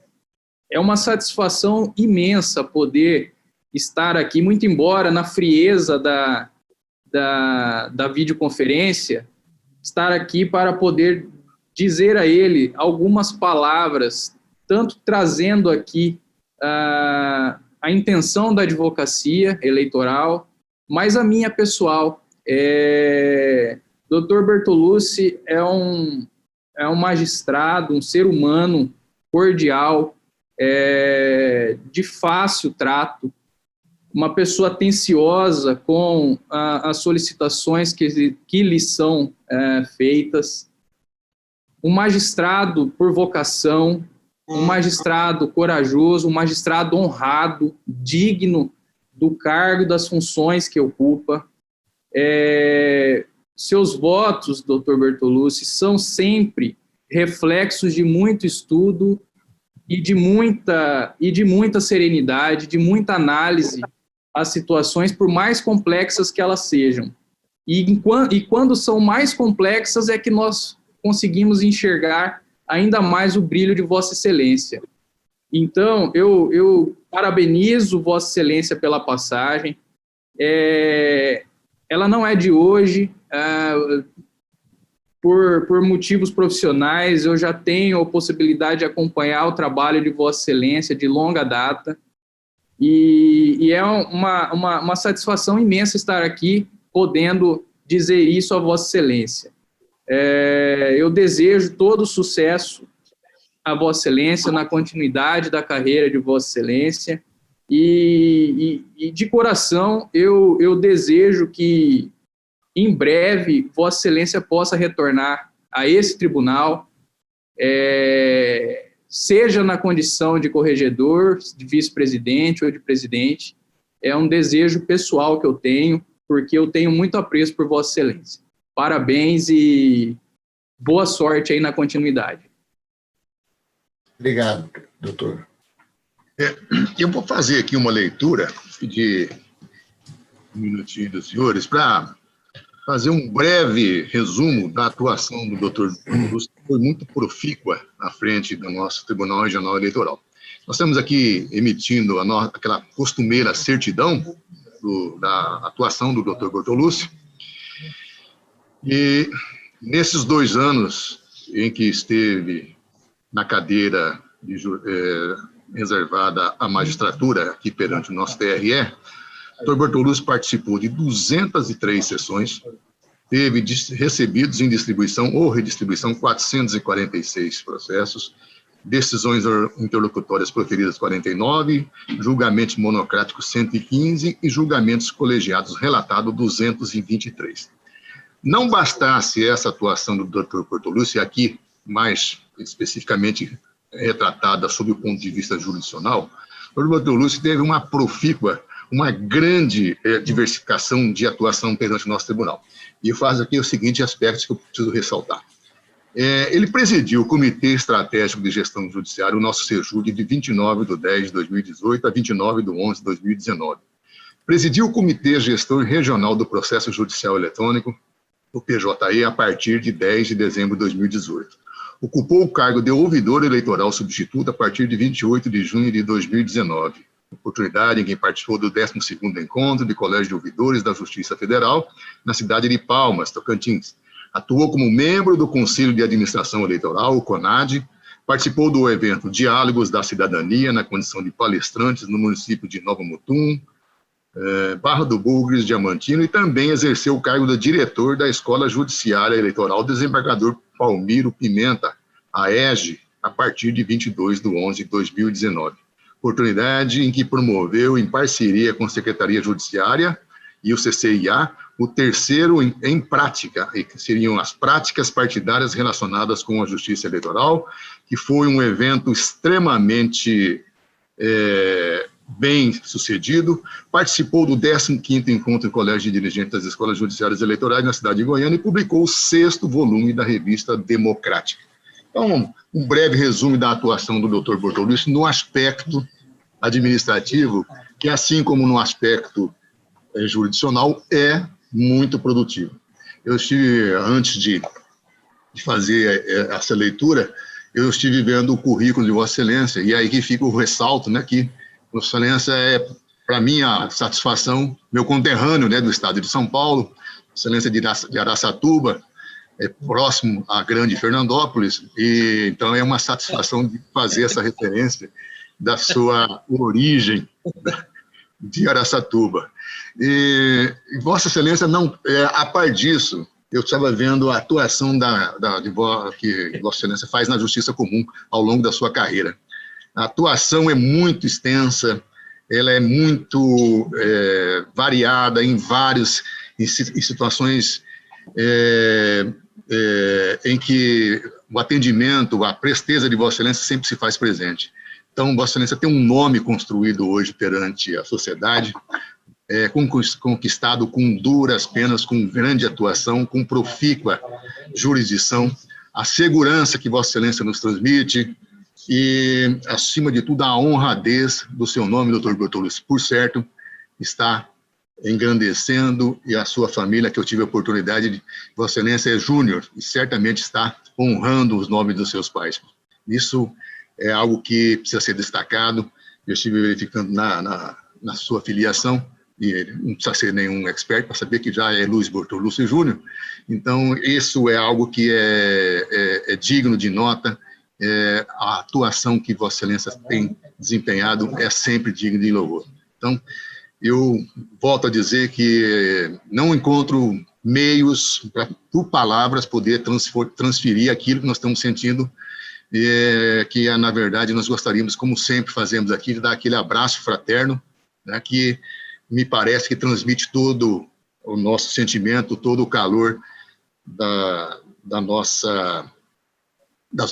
uma satisfação imensa poder estar aqui, muito embora na frieza da videoconferência, estar aqui para poder dizer a ele algumas palavras, tanto trazendo aqui a intenção da advocacia eleitoral, mas a minha pessoal. Dr. Bertolucci é um magistrado, um ser humano cordial, de fácil trato, uma pessoa atenciosa com as solicitações que lhe são feitas, um magistrado por vocação, um magistrado corajoso, um magistrado honrado, digno do cargo e das funções que ocupa. Seus votos, Dr. Bertolucci, são sempre reflexos de muito estudo e de muita serenidade, de muita análise às situações, por mais complexas que elas sejam. E quando são mais complexas é que nós conseguimos enxergar ainda mais o brilho de Vossa Excelência. Então, eu parabenizo Vossa Excelência pela passagem. Ela não é de hoje, por motivos profissionais, eu já tenho a possibilidade de acompanhar o trabalho de Vossa Excelência de longa data, e é uma satisfação imensa estar aqui, podendo dizer isso a Vossa Excelência. Eu desejo todo o sucesso a Vossa Excelência na continuidade da carreira de Vossa Excelência, e de coração eu desejo que em breve Vossa Excelência possa retornar a esse tribunal, seja na condição de corregedor, de vice-presidente ou de presidente. É um desejo pessoal que eu tenho, porque eu tenho muito apreço por Vossa Excelência. Parabéns e boa sorte aí na continuidade. Obrigado, doutor. Eu vou fazer aqui uma leitura, pedir um minutinho dos senhores, para fazer um breve resumo da atuação do doutor Bertolucci, que foi muito profícua à frente do nosso Tribunal Regional Eleitoral. Nós estamos aqui emitindo aquela costumeira certidão da atuação do doutor Bertolucci, e nesses 2 anos em que esteve na cadeira reservada à magistratura aqui perante o nosso TRE, o Dr. Bertolucci participou de 203 sessões, teve recebidos em distribuição ou redistribuição 446 processos, decisões interlocutórias proferidas 49, julgamentos monocráticos 115 e julgamentos colegiados relatados 223. Não bastasse essa atuação do Dr. Bertolucci, aqui mais especificamente retratada sob o ponto de vista jurisdicional, o Dr. Bertolucci teve uma profícua, uma grande diversificação de atuação perante o nosso tribunal. E eu faço aqui os seguintes aspectos que eu preciso ressaltar. Ele presidiu o Comitê Estratégico de Gestão Judiciária, o nosso SEJUD, de 29/10/2018 a 29/11/2019. Presidiu o Comitê Gestor Regional do Processo Judicial Eletrônico, o PJE, a partir de 10 de dezembro de 2018. Ocupou o cargo de ouvidor eleitoral substituto a partir de 28 de junho de 2019, oportunidade em que participou do 12º Encontro de Colégio de Ouvidores da Justiça Federal, na cidade de Palmas, Tocantins. Atuou como membro do Conselho de Administração Eleitoral, o CONAD, participou do evento Diálogos da Cidadania, na condição de palestrantes no município de Nova Mutum, Barra do Bugres, Diamantino, e também exerceu o cargo de diretor da Escola Judiciária Eleitoral, desembargador Palmiro Pimenta, a EGE, a partir de 22/11/2019. Oportunidade em que promoveu, em parceria com a Secretaria Judiciária e o CCIA, o terceiro em prática, que seriam as práticas partidárias relacionadas com a Justiça Eleitoral, que foi um evento extremamente bem sucedido. Participou do 15º Encontro em Colégio de Dirigentes das Escolas Judiciárias Eleitorais na cidade de Goiânia e publicou o 6º volume da revista Democrática. Então, um breve resumo da atuação do Dr. Bertolucci no aspecto administrativo, que assim como no aspecto jurisdicional, é muito produtivo. Eu estive, antes de fazer essa leitura, eu estive vendo o currículo de Vossa Excelência, e aí que fica o ressalto, né, que Vossa Excelência é, para mim, a satisfação, meu conterrâneo, né, do estado de São Paulo, Excelência de Araçatuba, próximo à grande Fernandópolis, e então é uma satisfação de fazer essa referência da sua origem de Araçatuba. E Vossa Excelência, não, a par disso, eu estava vendo a atuação que Vossa Excelência faz na Justiça Comum ao longo da sua carreira. A atuação é muito extensa, ela é muito variada em situações em que o atendimento, a presteza de Vossa Excelência sempre se faz presente. Então, Vossa Excelência tem um nome construído hoje perante a sociedade, conquistado com duras penas, com grande atuação, com profícua jurisdição, a segurança que Vossa Excelência nos transmite e, acima de tudo, a honradez do seu nome, doutor Bortolucci, por certo, está engrandecendo, e a sua família, que eu tive a oportunidade de... Vossa Excelência é júnior e certamente está honrando os nomes dos seus pais. Isso é algo que precisa ser destacado. Eu estive verificando na sua filiação, e não precisa ser nenhum expert para saber que já é Luiz Bortolucci Júnior. Então, isso é algo que é digno de nota. A atuação que Vossa Excelência tem desempenhado é sempre digna de louvor. Então, eu volto a dizer que não encontro meios para, por palavras, poder transferir aquilo que nós estamos sentindo, que, na verdade, nós gostaríamos, como sempre fazemos aqui, de dar aquele abraço fraterno, né, que me parece que transmite todo o nosso sentimento, todo o calor das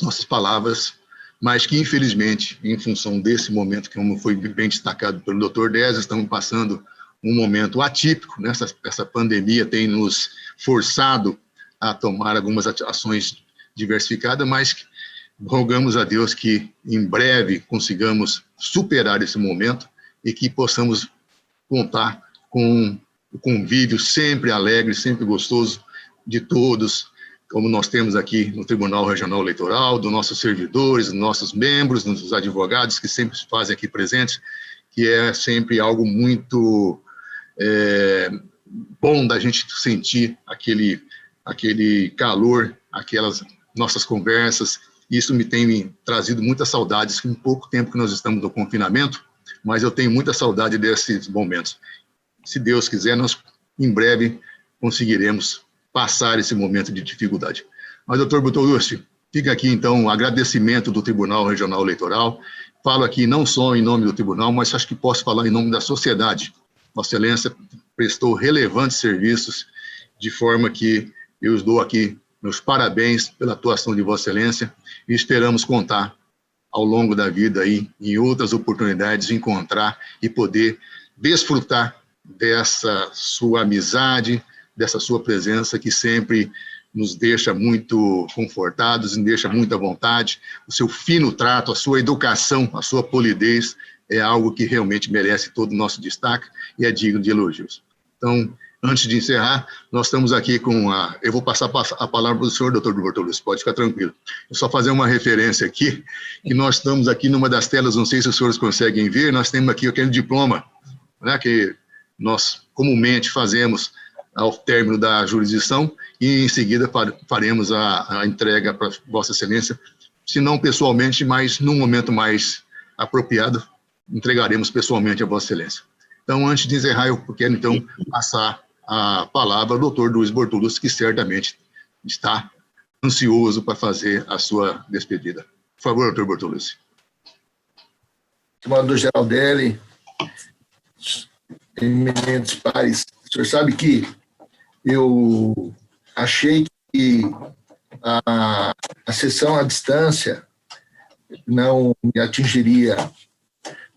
nossas palavras, mas que, infelizmente, em função desse momento, que como foi bem destacado pelo doutor Dez, estamos passando um momento atípico, né? Essa pandemia tem nos forçado a tomar algumas ações diversificadas, mas rogamos a Deus que, em breve, consigamos superar esse momento e que possamos contar com o convívio sempre alegre, sempre gostoso de todos, como nós temos aqui no Tribunal Regional Eleitoral, dos nossos servidores, dos nossos membros, dos advogados que sempre se fazem aqui presentes, que é sempre algo muito bom da gente sentir aquele calor, aquelas nossas conversas. Isso me tem trazido muitas saudades, com pouco tempo que nós estamos no confinamento, mas eu tenho muita saudade desses momentos. Se Deus quiser, nós em breve conseguiremos passar esse momento de dificuldade. Mas, doutor Bortolucci, fica aqui, então, o agradecimento do Tribunal Regional Eleitoral. Falo aqui não só em nome do tribunal, mas acho que posso falar em nome da sociedade. Vossa Excelência prestou relevantes serviços, de forma que eu dou aqui meus parabéns pela atuação de Vossa Excelência e esperamos contar ao longo da vida aí, em outras oportunidades, encontrar e poder desfrutar dessa sua amizade, dessa sua presença que sempre nos deixa muito confortados, nos deixa muito à vontade. O seu fino trato, a sua educação, a sua polidez é algo que realmente merece todo o nosso destaque e é digno de elogios. Então, antes de encerrar, nós estamos aqui com eu vou passar a palavra para o senhor, doutor Bortolucci, pode ficar tranquilo. Eu só fazer uma referência aqui, que nós estamos aqui numa das telas, não sei se os senhores conseguem ver, nós temos aqui aquele diploma, né, que nós comumente fazemos ao término da jurisdição, e em seguida faremos a entrega para Vossa Excelência, se não pessoalmente, mas num momento mais apropriado, entregaremos pessoalmente a Vossa Excelência. Então, antes de encerrar, eu quero, então, passar a palavra ao doutor Luiz Bortolucci, que certamente está ansioso para fazer a sua despedida. Por favor, doutor Bortolucci. Estimado Geraldelli, eminentes pares, o senhor sabe que eu achei que a sessão à distância não me atingiria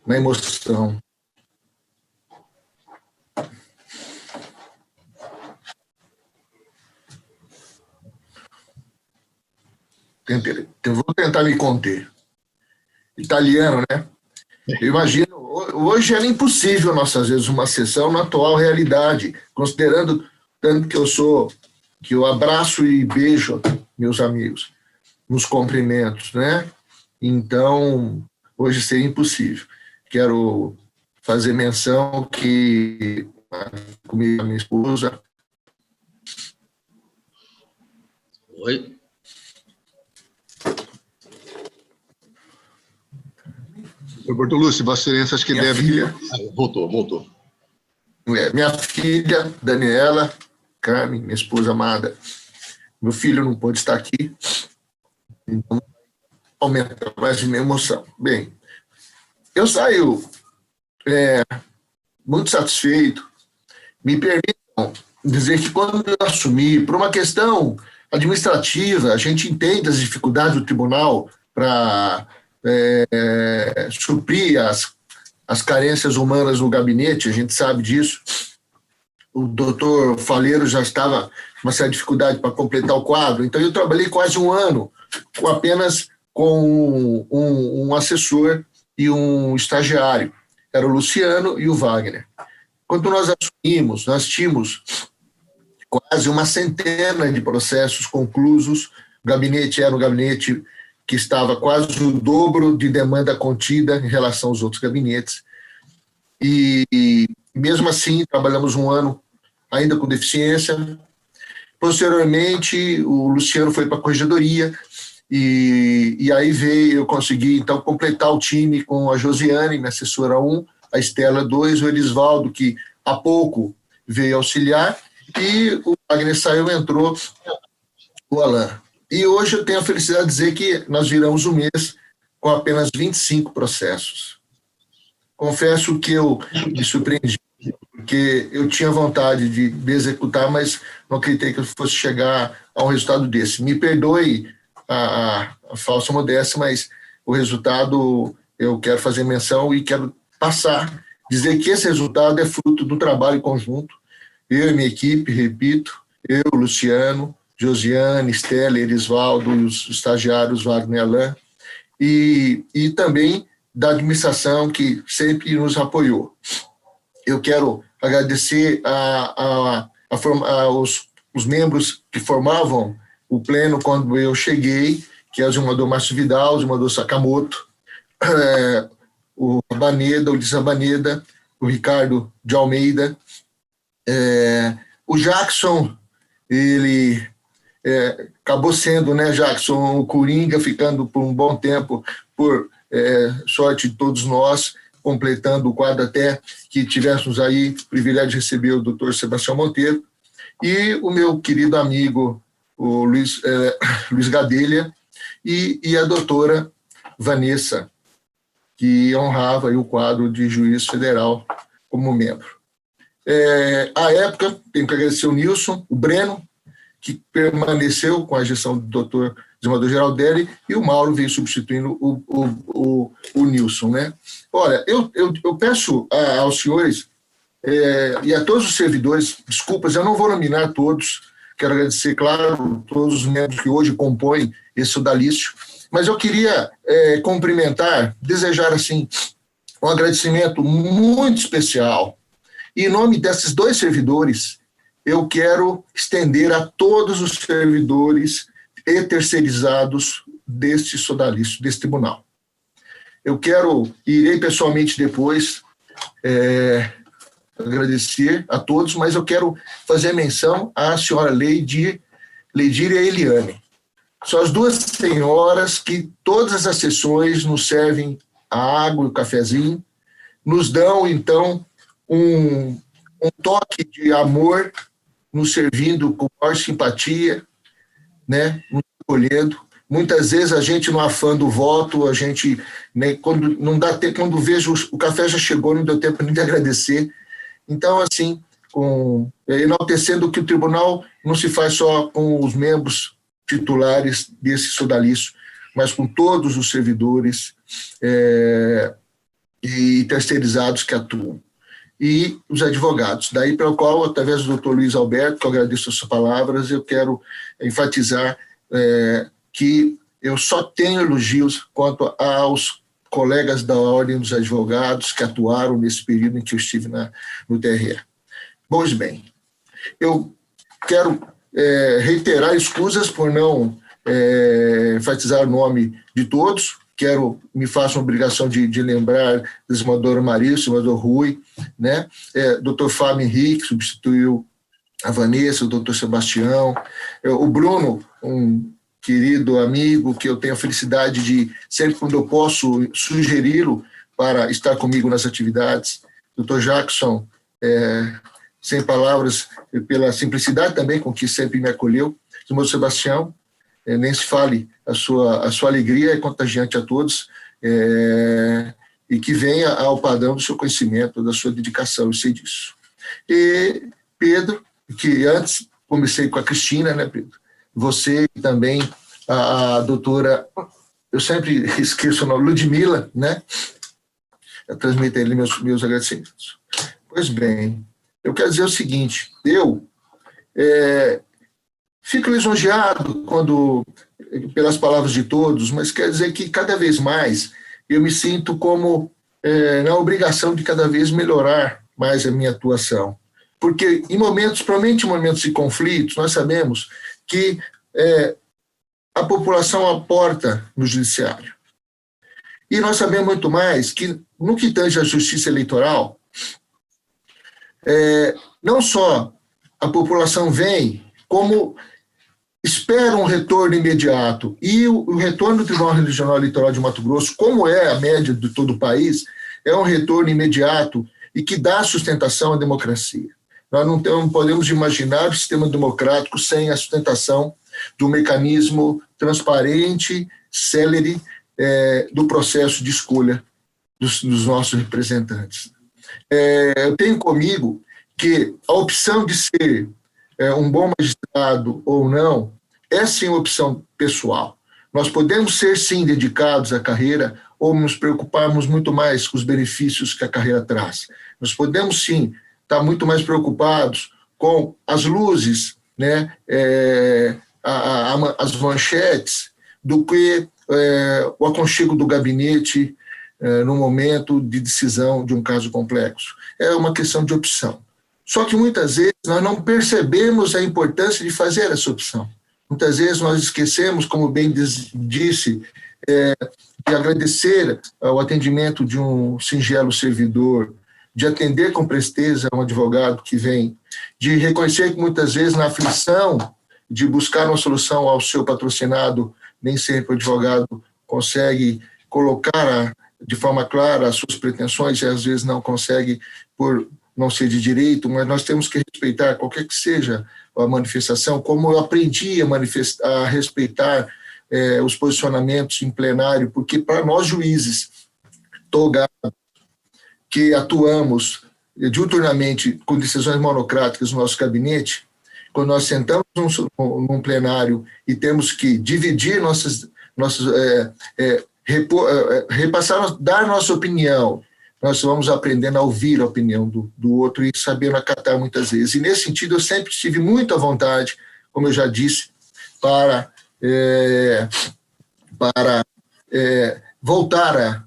na emoção. Eu vou tentar me conter. Italiano, né? Eu imagino, hoje era impossível, nossas vezes, uma sessão na atual realidade, considerando tanto que eu abraço e beijo meus amigos nos cumprimentos, né? Então, hoje seria impossível. Quero fazer menção que comigo, a minha esposa. Oi. Doutor Bortolucci, Vossa Excelência, acho que Minha deve... filha. Voltou. Minha filha, Daniela, Carmen, minha esposa amada. Meu filho não pôde estar aqui, então aumenta mais a minha emoção. Bem, eu saio muito satisfeito. Me permitam dizer que quando eu assumi, por uma questão administrativa, a gente entende as dificuldades do tribunal para suprir as carências humanas no gabinete, a gente sabe disso. O doutor Faleiro já estava com uma certa dificuldade para completar o quadro, então eu trabalhei quase um ano apenas com um assessor e um estagiário, era o Luciano e o Wagner. Quando nós assumimos, nós tínhamos quase uma centena de processos conclusos, o gabinete era um gabinete que estava quase o dobro de demanda contida em relação aos outros gabinetes, e mesmo assim trabalhamos um ano ainda com deficiência. Posteriormente, o Luciano foi para a corregedoria, e aí eu consegui, então, completar o time com a Josiane, minha assessora 1, a Estela 2, o Elisvaldo, que há pouco veio auxiliar, e o Wagner saiu, entrou o Alain. E hoje eu tenho a felicidade de dizer que nós viramos o mês com apenas 25 processos. Confesso que eu me surpreendi, porque eu tinha vontade de executar, mas não acreditei que eu fosse chegar a um resultado desse. Me perdoe a falsa modéstia, mas o resultado eu quero fazer menção e quero passar, dizer que esse resultado é fruto do trabalho conjunto. Eu e minha equipe, repito, eu, Luciano, Josiane, Estela, Erisvaldo e os estagiários Wagner e Alain, e também da administração que sempre nos apoiou. Eu quero agradecer os membros que formavam o pleno quando eu cheguei, que é o Zumador Márcio Vidal, o Zumador Sakamoto, o Abaneda, o Ulisses Abaneda, o Ricardo de Almeida, o Jackson, ele acabou sendo, né, Jackson, o Coringa, ficando por um bom tempo, por sorte de todos nós, completando o quadro até que tivéssemos aí o privilégio de receber o doutor Sebastião Monteiro, e o meu querido amigo, o Luiz Gadelha, e a doutora Vanessa, que honrava aí o quadro de juiz federal como membro. À época, tenho que agradecer o Nilson, o Breno, que permaneceu com a gestão do doutor Desembargador Geraldelli, e o Mauro veio substituindo o Nilson, né? Olha, eu peço aos senhores e a todos os servidores, desculpas, eu não vou nominar todos, quero agradecer, claro, todos os membros que hoje compõem esse sodalício, mas eu queria cumprimentar, desejar, assim, um agradecimento muito especial. E em nome desses dois servidores, eu quero estender a todos os servidores e terceirizados deste sodalício, desse tribunal. Eu irei pessoalmente depois agradecer a todos, mas eu quero fazer menção à senhora Leidira e a Eliane. São as duas senhoras que todas as sessões nos servem a água e o cafezinho, nos dão, então, um toque de amor, nos servindo com maior simpatia, né, nos acolhendo. Muitas vezes a gente, no afã do voto, a gente, né, quando vejo o café já chegou, não deu tempo nem de agradecer. Então, assim, enaltecendo que o tribunal não se faz só com os membros titulares desse sodalício, mas com todos os servidores e terceirizados que atuam. E os advogados. Daí pelo qual, através do doutor Luiz Alberto, que eu agradeço as suas palavras, eu quero enfatizar que eu só tenho elogios quanto aos colegas da Ordem dos Advogados que atuaram nesse período em que eu estive no TRE. Pois bem, eu quero reiterar escusas por não enfatizar o nome de todos. Me faço uma obrigação de lembrar do Desembargador Maria, do Desembargador Rui, né? Dr. Fábio Henrique substituiu a Vanessa, o Dr. Sebastião, o Bruno, um querido amigo que eu tenho a felicidade de, sempre quando eu posso, sugeri-lo para estar comigo nas atividades. Dr. Jackson, sem palavras, pela simplicidade também com que sempre me acolheu. Irmão Sebastião, nem se fale, a sua alegria é contagiante a todos, e que venha ao padrão do seu conhecimento, da sua dedicação, eu sei disso. E Pedro, que antes comecei com a Cristina, né, Pedro? Você também, a doutora, eu sempre esqueço o nome, Ludmila, né? Eu transmito a ele meus agradecimentos. Pois bem, eu quero dizer o seguinte, eu fico lisonjeado pelas palavras de todos, mas quero dizer que cada vez mais eu me sinto como na obrigação de cada vez melhorar mais a minha atuação. Porque provavelmente em momentos de conflitos, nós sabemos que a população aporta no judiciário. E nós sabemos muito mais que, no que tange à justiça eleitoral, não só a população vem, como espera um retorno imediato. E o retorno do Tribunal Regional Eleitoral de Mato Grosso, como é a média de todo o país, é um retorno imediato e que dá sustentação à democracia. Nós não podemos imaginar o sistema democrático sem a sustentação do mecanismo transparente, célere, do processo de escolha dos nossos representantes. Eu tenho comigo que a opção de ser um bom magistrado ou não é sim uma opção pessoal. Nós podemos ser sim dedicados à carreira ou nos preocuparmos muito mais com os benefícios que a carreira traz. Nós podemos sim estar muito mais preocupados com as luzes, né, as manchetes, do que o aconchego do gabinete no momento de decisão de um caso complexo. É uma questão de opção. Só que muitas vezes nós não percebemos a importância de fazer essa opção. Muitas vezes nós esquecemos, como bem disse, de agradecer ao atendimento de um singelo servidor, de atender com presteza um advogado que vem, de reconhecer que muitas vezes na aflição de buscar uma solução ao seu patrocinado, nem sempre o advogado consegue colocar de forma clara as suas pretensões e às vezes não consegue por não ser de direito, mas nós temos que respeitar qualquer que seja a manifestação, como eu aprendi a respeitar os posicionamentos em plenário, porque para nós juízes togados, que atuamos diuturnamente com decisões monocráticas no nosso gabinete, quando nós sentamos num plenário e temos que dividir repassar, dar nossa opinião, nós vamos aprendendo a ouvir a opinião do outro e sabendo acatar muitas vezes. E nesse sentido eu sempre tive muita vontade, como eu já disse, para voltar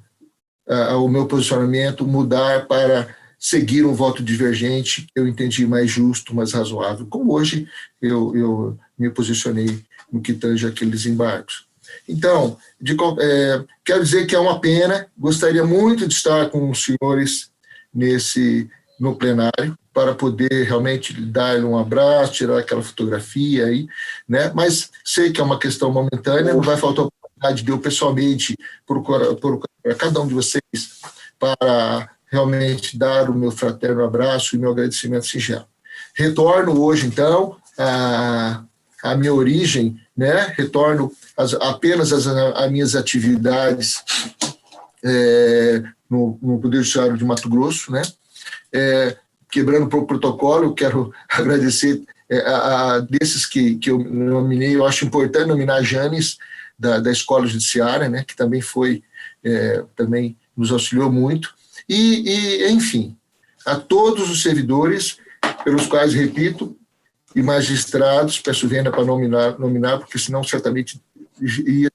ao meu posicionamento, mudar para seguir um voto divergente, que eu entendi mais justo, mais razoável, como hoje eu me posicionei no que tange aqueles embargos. Então, quero dizer que é uma pena, gostaria muito de estar com os senhores no plenário, para poder realmente dar um abraço, tirar aquela fotografia aí, né? Mas sei que é uma questão momentânea, não vai faltar a oportunidade de eu pessoalmente procurar cada um de vocês para realmente dar o meu fraterno abraço e meu agradecimento singelo. Retorno hoje, então, a minha origem, né? Retorno apenas às minhas atividades no Poder Judiciário de Mato Grosso, né? Quebrando o protocolo, eu quero agradecer desses que eu nominei. Eu acho importante nominar a Janes, da Escola Judiciária, né? Que também também nos auxiliou muito. Enfim, a todos os servidores, pelos quais, repito, e magistrados, peço vênia para nominar, porque senão certamente ia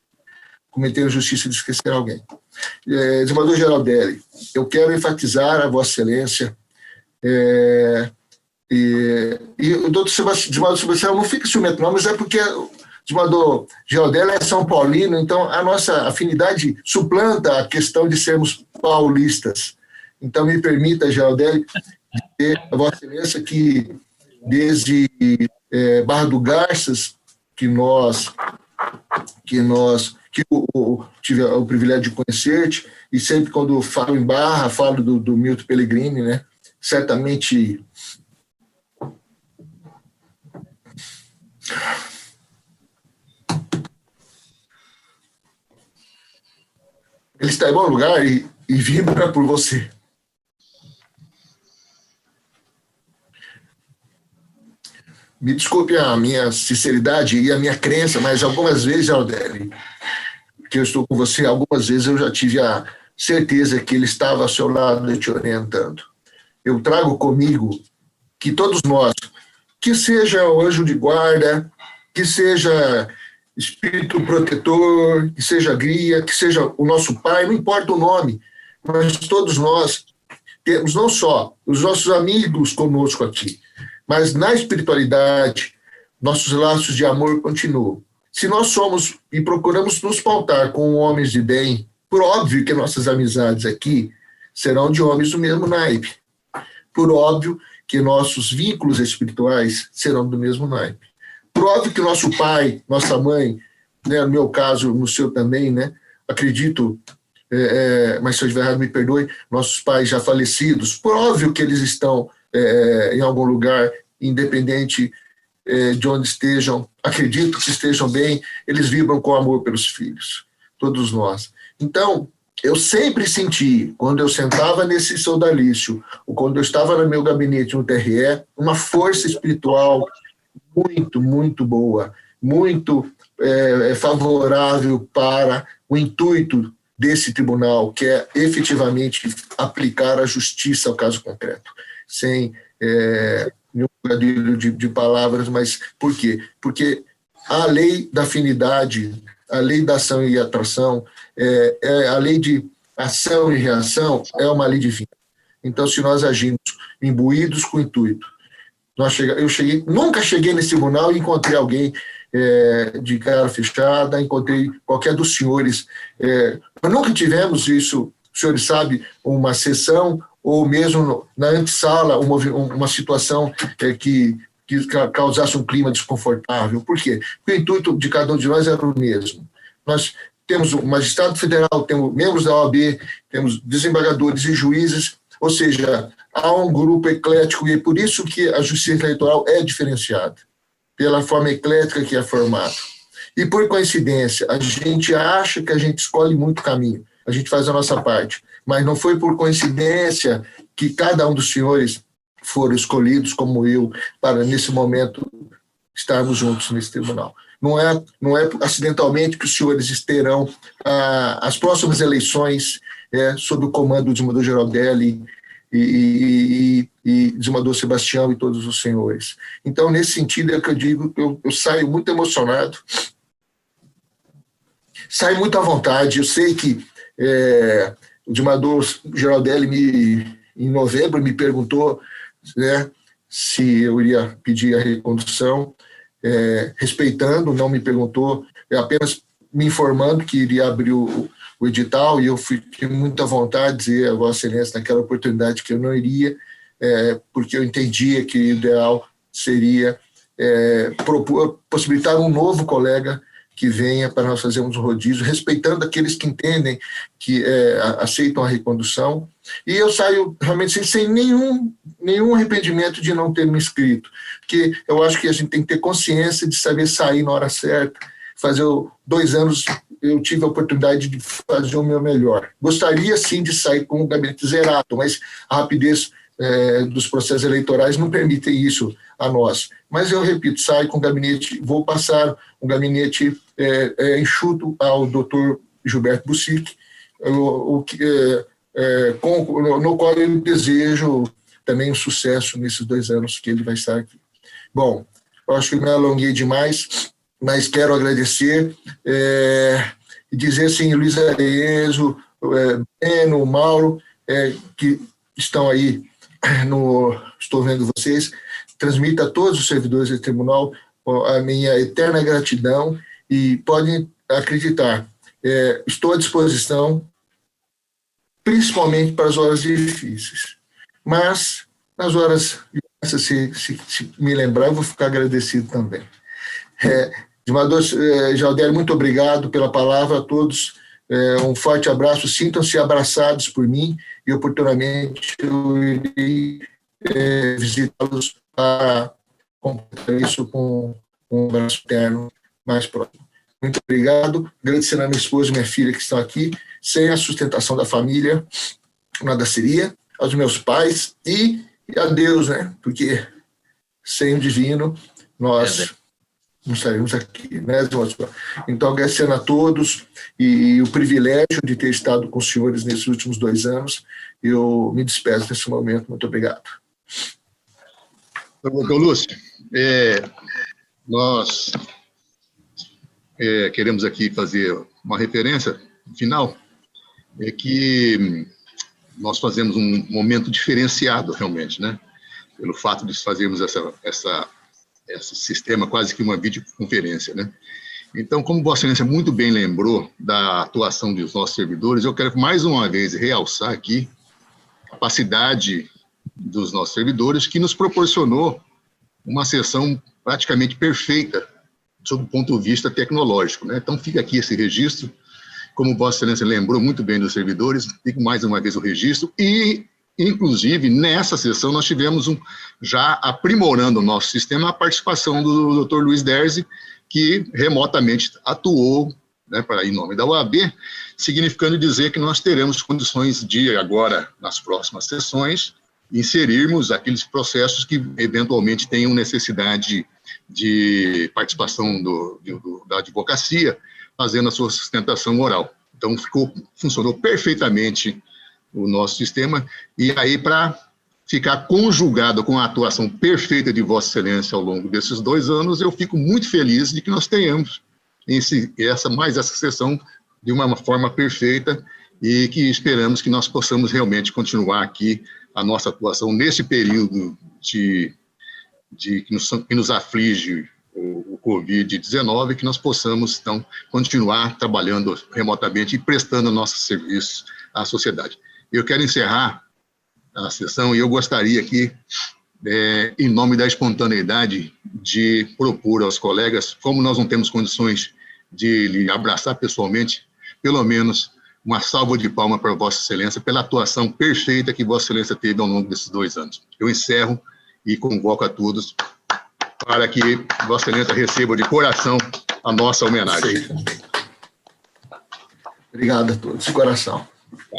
cometer a injustiça de esquecer alguém. Desembargador Geraldelli, eu quero enfatizar a Vossa Excelência, e o doutor Sebastião, não fica ciumento não, mas é porque o desembargador Geraldelli é São Paulino, então a nossa afinidade suplanta a questão de sermos paulistas. Então me permita, Geraldelli, dizer a Vossa Excelência que desde Barra do Garças, que eu tive o privilégio de conhecer-te, e sempre quando falo em Barra, falo do Milton Pellegrini, né? Certamente Ele está em bom lugar e vibra por você. Me desculpe a minha sinceridade e a minha crença, mas algumas vezes, Aldelli, que eu estou com você, algumas vezes eu já tive a certeza que ele estava ao seu lado te orientando. Eu trago comigo que todos nós, que seja o anjo de guarda, que seja espírito protetor, que seja guia, que seja o nosso pai, não importa o nome, mas todos nós temos não só os nossos amigos conosco aqui, mas na espiritualidade, nossos laços de amor continuam. Se nós somos e procuramos nos pautar com homens de bem, por óbvio que nossas amizades aqui serão de homens do mesmo naipe. Por óbvio que nossos vínculos espirituais serão do mesmo naipe. Por óbvio que nosso pai, nossa mãe, né, no meu caso, no seu também, né, acredito, mas se eu estiver errado, me perdoe, nossos pais já falecidos, por óbvio que eles estão em algum lugar, independente de onde estejam, acredito que estejam bem, eles vibram com amor pelos filhos, todos nós. Então, eu sempre senti, quando eu sentava nesse sodalício, ou quando eu estava no meu gabinete no TRE, uma força espiritual muito, muito boa, muito favorável para o intuito desse tribunal, que é efetivamente aplicar a justiça ao caso concreto, sem nenhum trocadilho de palavras, mas por quê? Porque a lei da afinidade, a lei da ação e atração, a lei de ação e reação é uma lei divina. Então, se nós agimos imbuídos com o intuito, nunca cheguei nesse tribunal e encontrei alguém de cara fechada, encontrei qualquer dos senhores. Nós nunca tivemos isso, os senhores sabem, uma sessão ou mesmo na antessala, uma situação que causasse um clima desconfortável. Por quê? Porque o intuito de cada um de nós era o mesmo. Nós temos o magistrado federal, temos membros da OAB, temos desembargadores e juízes, ou seja, há um grupo eclético e é por isso que a justiça eleitoral é diferenciada, pela forma eclética que é formada. E por coincidência, a gente acha que a gente escolhe muito caminho, a gente faz a nossa parte, mas não foi por coincidência que cada um dos senhores foram escolhidos, como eu, para nesse momento estarmos juntos nesse tribunal. Não é acidentalmente que os senhores terão as próximas eleições sob o comando do desembargador Geraldelli e desembargador Sebastião e todos os senhores. Então, nesse sentido, é que eu digo que eu saio muito emocionado, saio muito à vontade. Eu sei que o desembargador Geraldelli, em novembro, me perguntou, né, se eu iria pedir a recondução, respeitando, não me perguntou, apenas me informando que iria abrir o edital, e eu fiquei muito à vontade de dizer a Vossa Excelência naquela oportunidade que eu não iria, porque eu entendia que o ideal seria possibilitar um novo colega que venha para nós fazermos um rodízio, respeitando aqueles que entendem, que aceitam a recondução. E eu saio realmente sem nenhum arrependimento de não ter me inscrito, porque eu acho que a gente tem que ter consciência de saber sair na hora certa. Fazer 2 anos, eu tive a oportunidade de fazer o meu melhor. Gostaria, sim, de sair com o gabinete zerado, mas a rapidez dos processos eleitorais não permitem isso a nós. Mas eu repito, saio com o gabinete, vou passar um gabinete enxuto ao doutor Gilberto Bussic, no qual eu desejo também um sucesso nesses 2 anos que ele vai estar aqui. Bom, eu acho que me alonguei demais, mas quero agradecer e dizer assim, Luiz Arezo, Breno, Mauro, que estão aí, estou vendo vocês, transmita a todos os servidores do tribunal a minha eterna gratidão e podem acreditar, estou à disposição, principalmente para as horas difíceis. Mas, nas horas difíceis, se me lembrar, eu vou ficar agradecido também. Desembargador Geraldelli, muito obrigado pela palavra a todos. Um forte abraço, sintam-se abraçados por mim e oportunamente eu irei visitá-los para completar isso com um abraço terno mais próximo. Muito obrigado, agradecendo a minha esposa e minha filha que estão aqui. Sem a sustentação da família, nada seria. Aos meus pais e a Deus, né? Porque sem o divino, nós não estaríamos aqui, né? Então, agradecendo a todos e o privilégio de ter estado com os senhores nesses últimos 2 anos, eu me despeço nesse momento. Muito obrigado. Doutor Lúcio, nós queremos aqui fazer uma referência final, que nós fazemos um momento diferenciado, realmente, né? Pelo fato de fazermos esse sistema quase que uma videoconferência, né? Então, como Vossa Excelência muito bem lembrou da atuação dos nossos servidores, eu quero mais uma vez realçar aqui a capacidade dos nossos servidores que nos proporcionou uma sessão praticamente perfeita sob o ponto de vista tecnológico, né? Então, fica aqui esse registro. Como Vossa Excelência lembrou muito bem dos servidores, fico mais uma vez o registro e, inclusive, nessa sessão nós tivemos, já aprimorando o nosso sistema, a participação do Dr. Luiz Derzi, que remotamente atuou, né, em nome da OAB, significando dizer que nós teremos condições de, agora, nas próximas sessões, inserirmos aqueles processos que, eventualmente, tenham necessidade de participação da advocacia, fazendo a sua sustentação oral. Então, funcionou perfeitamente o nosso sistema, e aí, para ficar conjugado com a atuação perfeita de Vossa Excelência ao longo desses 2 anos, eu fico muito feliz de que nós tenhamos essa sessão de uma forma perfeita, e que esperamos que nós possamos realmente continuar aqui a nossa atuação nesse período que nos aflige o Covid-19, que nós possamos, então, continuar trabalhando remotamente e prestando nossos serviços à sociedade. Eu quero encerrar a sessão e eu gostaria aqui, em nome da espontaneidade, de propor aos colegas, como nós não temos condições de lhe abraçar pessoalmente, pelo menos uma salva de palmas para Vossa Excelência pela atuação perfeita que Vossa Excelência teve ao longo desses 2 anos. Eu encerro e convoco a todos para que Vossa Excelência receba de coração a nossa homenagem. Obrigado a todos, de coração.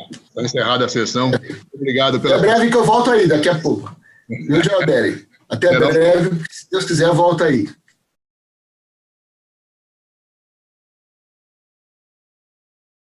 Está encerrada a sessão. Obrigado pela... Até breve que eu volto aí, daqui a pouco. Viu, Gelberi? Até breve, se Deus quiser, eu volto aí.